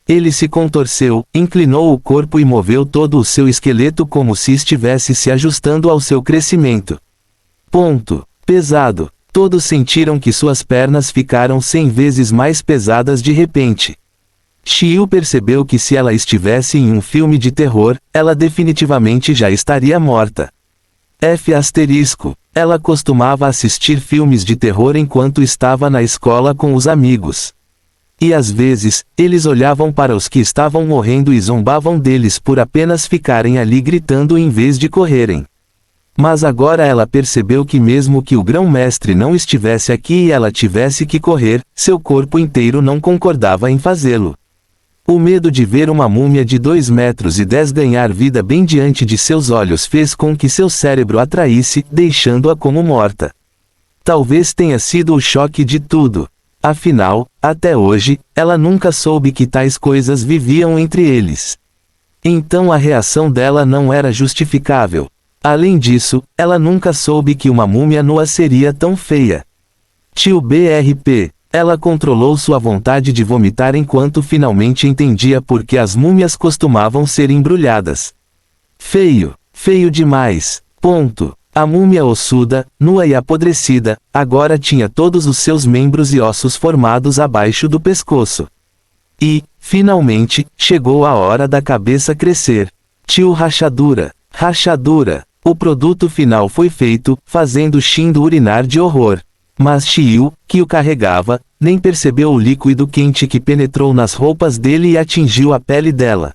A: Ele se contorceu, inclinou o corpo e moveu todo o seu esqueleto como se estivesse se ajustando ao seu crescimento. Pesado. Todos sentiram que suas pernas ficaram 100 vezes mais pesadas de repente. Shio percebeu que se ela estivesse em um filme de terror, ela definitivamente já estaria morta. Ela costumava assistir filmes de terror enquanto estava na escola com os amigos. E às vezes, eles olhavam para os que estavam morrendo e zombavam deles por apenas ficarem ali gritando em vez de correrem. Mas agora ela percebeu que mesmo que o grão-mestre não estivesse aqui e ela tivesse que correr, seu corpo inteiro não concordava em fazê-lo. O medo de ver uma múmia de 2,10 metros ganhar vida bem diante de seus olhos fez com que seu cérebro a traísse, deixando-a como morta. Talvez tenha sido o choque de tudo. Afinal, até hoje, ela nunca soube que tais coisas viviam entre eles. Então a reação dela não era justificável. Além disso, ela nunca soube que uma múmia nua seria tão feia. Tio BRP. Ela controlou sua vontade de vomitar enquanto finalmente entendia por que as múmias costumavam ser embrulhadas. Feio demais. A múmia ossuda, nua e apodrecida, agora tinha todos os seus membros e ossos formados abaixo do pescoço. E, finalmente, chegou a hora da cabeça crescer. Tio Rachadura. O produto final foi feito, fazendo Shindo urinar de horror. Mas Chiu, que o carregava, nem percebeu o líquido quente que penetrou nas roupas dele e atingiu a pele dela.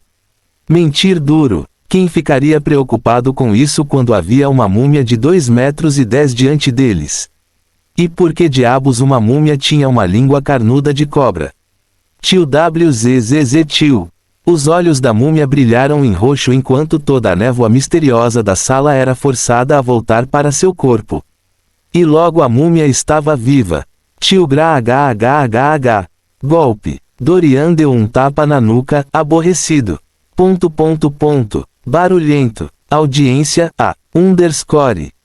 A: Mentir duro. Quem ficaria preocupado com isso quando havia uma múmia de 2,10 metros diante deles? E por que diabos uma múmia tinha uma língua carnuda de cobra? Tio WZZZ tio. Os olhos da múmia brilharam em roxo enquanto toda a névoa misteriosa da sala era forçada a voltar para seu corpo. E logo a múmia estava viva. Tio Grahh. Golpe. Dorian deu um tapa na nuca, aborrecido. Barulhento. Audiência,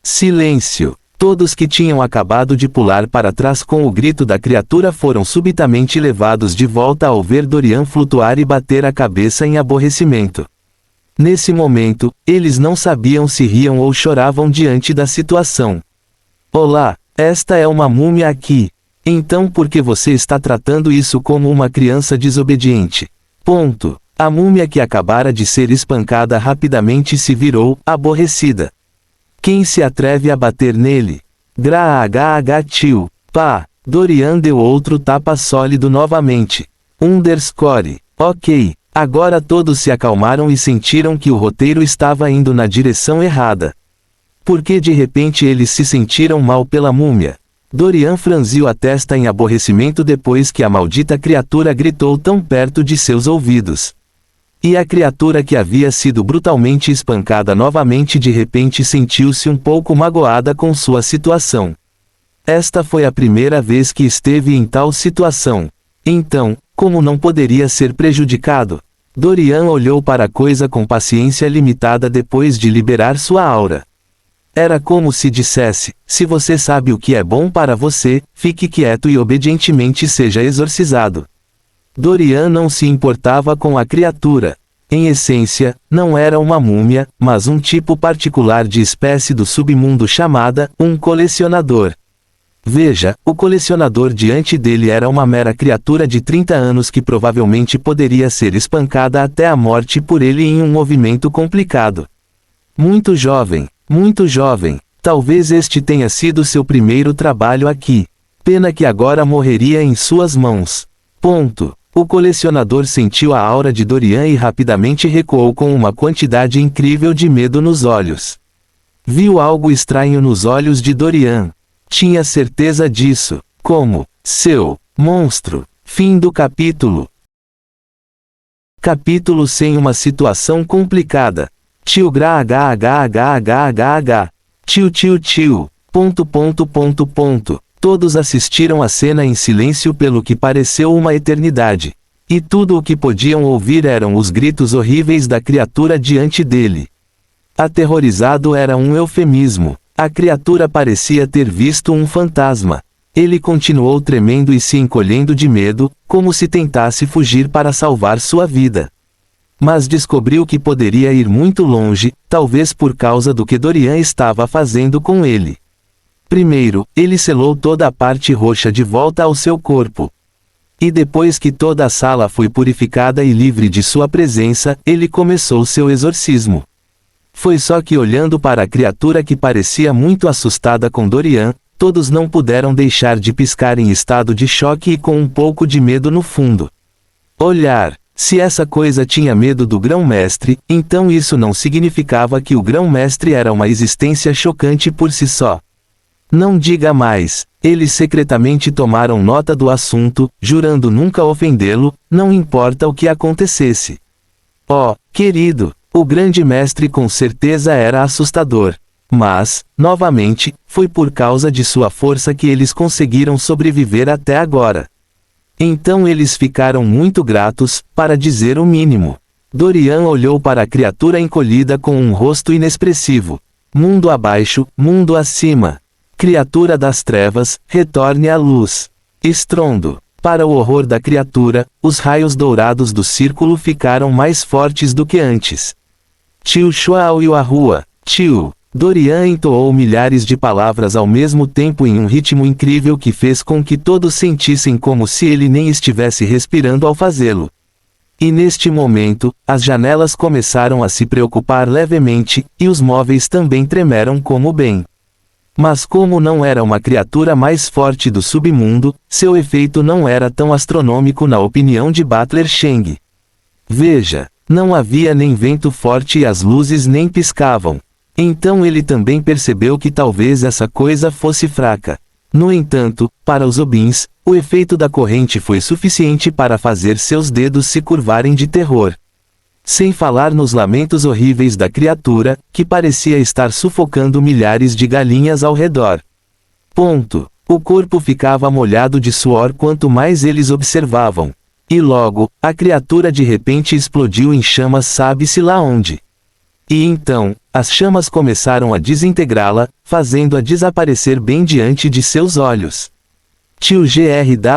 A: Silêncio. Todos que tinham acabado de pular para trás com o grito da criatura foram subitamente levados de volta ao ver Dorian flutuar e bater a cabeça em aborrecimento. Nesse momento, eles não sabiam se riam ou choravam diante da situação. Olá, esta é uma múmia aqui. Então por que você está tratando isso como uma criança desobediente? A múmia que acabara de ser espancada rapidamente se virou, aborrecida. Quem se atreve a bater nele? Grahh tio. Pá. Dorian deu outro tapa sólido novamente. Ok. Agora todos se acalmaram e sentiram que o roteiro estava indo na direção errada. Porque de repente eles se sentiram mal pela múmia. Dorian franziu a testa em aborrecimento depois que a maldita criatura gritou tão perto de seus ouvidos. E a criatura que havia sido brutalmente espancada novamente de repente sentiu-se um pouco magoada com sua situação. Esta foi a primeira vez que esteve em tal situação. Então, como não poderia ser prejudicado? Dorian olhou para a coisa com paciência limitada depois de liberar sua aura. Era como se dissesse, se você sabe o que é bom para você, fique quieto e obedientemente seja exorcizado. Dorian não se importava com a criatura. Em essência, não era uma múmia, mas um tipo particular de espécie do submundo chamada, um colecionador. Veja, o colecionador diante dele era uma mera criatura de 30 anos que provavelmente poderia ser espancada até a morte por ele em um movimento complicado. Muito jovem, talvez este tenha sido seu primeiro trabalho aqui. Pena que agora morreria em suas mãos. O colecionador sentiu a aura de Dorian e rapidamente recuou com uma quantidade incrível de medo nos olhos. Viu algo estranho nos olhos de Dorian. Tinha certeza disso. Como? Seu monstro. Fim do capítulo. Capítulo sem uma situação complicada. Tio Grahh. Tio. Todos assistiram a cena em silêncio pelo que pareceu uma eternidade. E tudo o que podiam ouvir eram os gritos horríveis da criatura diante dele. Aterrorizado era um eufemismo. A criatura parecia ter visto um fantasma. Ele continuou tremendo e se encolhendo de medo, como se tentasse fugir para salvar sua vida. Mas descobriu que poderia ir muito longe, talvez por causa do que Dorian estava fazendo com ele. Primeiro, ele selou toda a parte roxa de volta ao seu corpo. E depois que toda a sala foi purificada e livre de sua presença, ele começou seu exorcismo. Foi só que olhando para a criatura que parecia muito assustada com Dorian, todos não puderam deixar de piscar em estado de choque e com um pouco de medo no fundo. Olhar. Se essa coisa tinha medo do grão-mestre, então isso não significava que o grão-mestre era uma existência chocante por si só. Não diga mais. Eles secretamente tomaram nota do assunto, jurando nunca ofendê-lo, não importa o que acontecesse. Oh, querido, o grande mestre com certeza era assustador. Mas, novamente, foi por causa de sua força que eles conseguiram sobreviver até agora. Então eles ficaram muito gratos, para dizer o mínimo. Dorian olhou para a criatura encolhida com um rosto inexpressivo. Mundo abaixo, mundo acima. Criatura das trevas, retorne à luz. Estrondo. Para o horror da criatura, os raios dourados do círculo ficaram mais fortes do que antes. Tio Shuao e a rua. Tio. Dorian entoou milhares de palavras ao mesmo tempo em um ritmo incrível que fez com que todos sentissem como se ele nem estivesse respirando ao fazê-lo. E neste momento, as janelas começaram a se preocupar levemente, e os móveis também tremeram como bem. Mas como não era uma criatura mais forte do submundo, seu efeito não era tão astronômico na opinião de Butler Sheng. Veja, não havia nem vento forte e as luzes nem piscavam. Então ele também percebeu que talvez essa coisa fosse fraca. No entanto, para os Obins, o efeito da corrente foi suficiente para fazer seus dedos se curvarem de terror. Sem falar nos lamentos horríveis da criatura, que parecia estar sufocando milhares de galinhas ao redor. O corpo ficava molhado de suor quanto mais eles observavam. E logo, a criatura de repente explodiu em chamas sabe-se lá onde. E então, as chamas começaram a desintegrá-la, fazendo-a desaparecer bem diante de seus olhos. Tio GRWAHHHH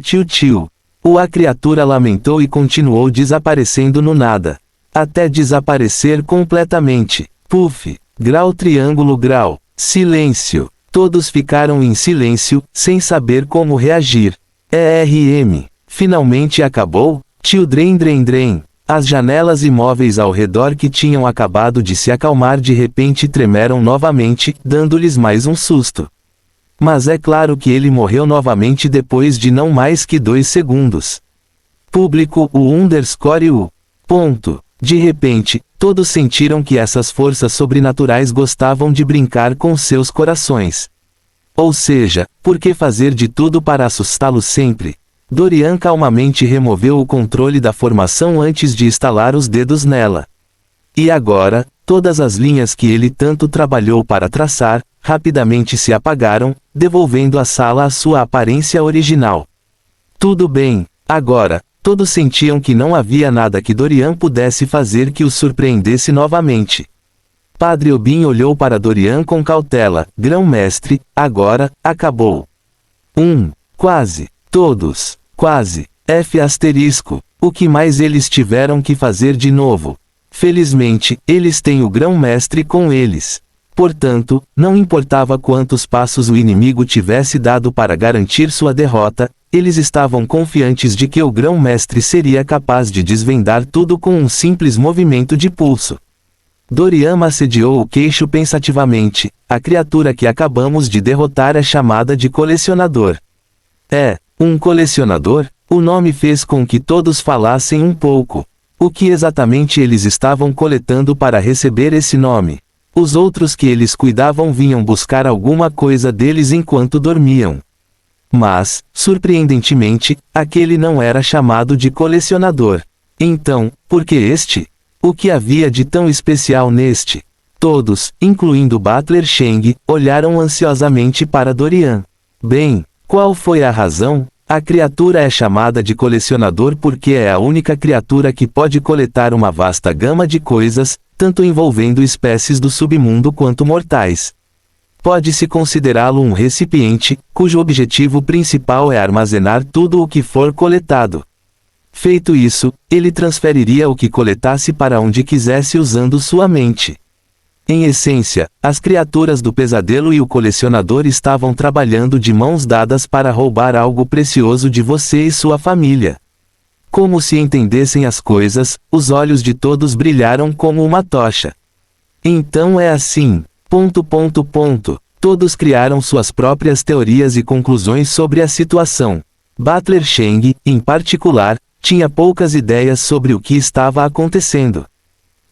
A: tio tio. A criatura lamentou e continuou desaparecendo no nada. Até desaparecer completamente. Puff. Grau triângulo grau. Silêncio. Todos ficaram em silêncio, sem saber como reagir. ERM. Finalmente acabou? Tio Dren Dren Dren. As janelas e móveis ao redor que tinham acabado de se acalmar de repente tremeram novamente, dando-lhes mais um susto. Mas é claro que ele morreu novamente depois de não mais que 2 segundos. Público _u. De repente, todos sentiram que essas forças sobrenaturais gostavam de brincar com seus corações. Ou seja, por que fazer de tudo para assustá-los sempre? Dorian calmamente removeu o controle da formação antes de estalar os dedos nela. E agora, todas as linhas que ele tanto trabalhou para traçar, rapidamente se apagaram, devolvendo a sala à sua aparência original. Tudo bem, agora, todos sentiam que não havia nada que Dorian pudesse fazer que os surpreendesse novamente. Padre Obin olhou para Dorian com cautela. Grão-mestre, agora, acabou. Quase. Todos. Quase. F***. O que mais eles tiveram que fazer de novo? Felizmente, eles têm o grão-mestre com eles. Portanto, não importava quantos passos o inimigo tivesse dado para garantir sua derrota, eles estavam confiantes de que o grão-mestre seria capaz de desvendar tudo com um simples movimento de pulso. Dorian massageou o queixo pensativamente. A criatura que acabamos de derrotar é chamada de colecionador. Um colecionador? O nome fez com que todos falassem um pouco. O que exatamente eles estavam coletando para receber esse nome? Os outros que eles cuidavam vinham buscar alguma coisa deles enquanto dormiam. Mas, surpreendentemente, aquele não era chamado de colecionador. Então, por que este? O que havia de tão especial neste? Todos, incluindo Butler Sheng, olharam ansiosamente para Dorian. Bem, qual foi a razão? A criatura é chamada de colecionador porque é a única criatura que pode coletar uma vasta gama de coisas, tanto envolvendo espécies do submundo quanto mortais. Pode-se considerá-lo um recipiente, cujo objetivo principal é armazenar tudo o que for coletado. Feito isso, ele transferiria o que coletasse para onde quisesse usando sua mente. Em essência, as criaturas do pesadelo e o colecionador estavam trabalhando de mãos dadas para roubar algo precioso de você e sua família. Como se entendessem as coisas, os olhos de todos brilharam como uma tocha. Então é assim. Todos criaram suas próprias teorias e conclusões sobre a situação. Butler Sheng, em particular, tinha poucas ideias sobre o que estava acontecendo.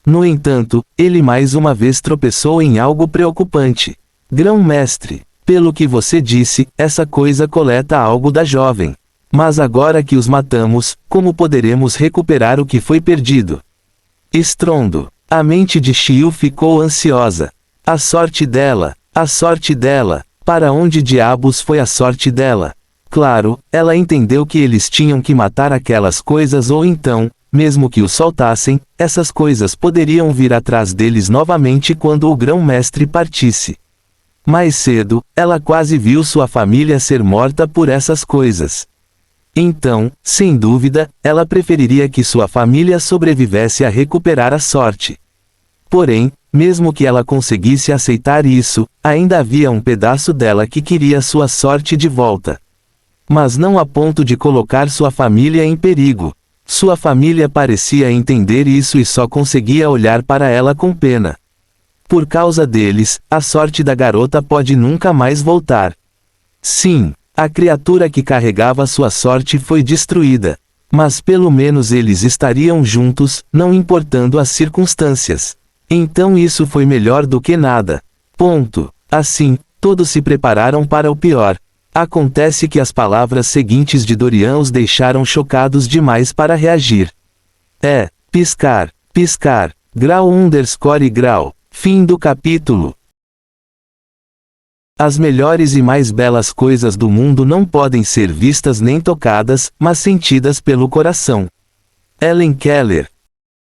A: No entanto, ele mais uma vez tropeçou em algo preocupante. Grão-mestre, pelo que você disse, essa coisa coleta algo da jovem. Mas agora que os matamos, como poderemos recuperar o que foi perdido? Estrondo. A mente de Xiu ficou ansiosa. A sorte dela, para onde diabos foi a sorte dela? Claro, ela entendeu que eles tinham que matar aquelas coisas ou então, mesmo que os soltassem, essas coisas poderiam vir atrás deles novamente quando o grão-mestre partisse. Mais cedo, ela quase viu sua família ser morta por essas coisas. Então, sem dúvida, ela preferiria que sua família sobrevivesse a recuperar a sorte. Porém, mesmo que ela conseguisse aceitar isso, ainda havia um pedaço dela que queria sua sorte de volta. Mas não a ponto de colocar sua família em perigo. Sua família parecia entender isso e só conseguia olhar para ela com pena. Por causa deles, a sorte da garota pode nunca mais voltar. Sim, a criatura que carregava sua sorte foi destruída. Mas pelo menos eles estariam juntos, não importando as circunstâncias. Então isso foi melhor do que nada. Ponto. Assim, todos se prepararam para o pior. Acontece que as palavras seguintes de Dorian os deixaram chocados demais para reagir. Piscar, piscar, grau_grau. Fim do capítulo. As melhores e mais belas coisas do mundo não podem ser vistas nem tocadas, mas sentidas pelo coração. Helen Keller.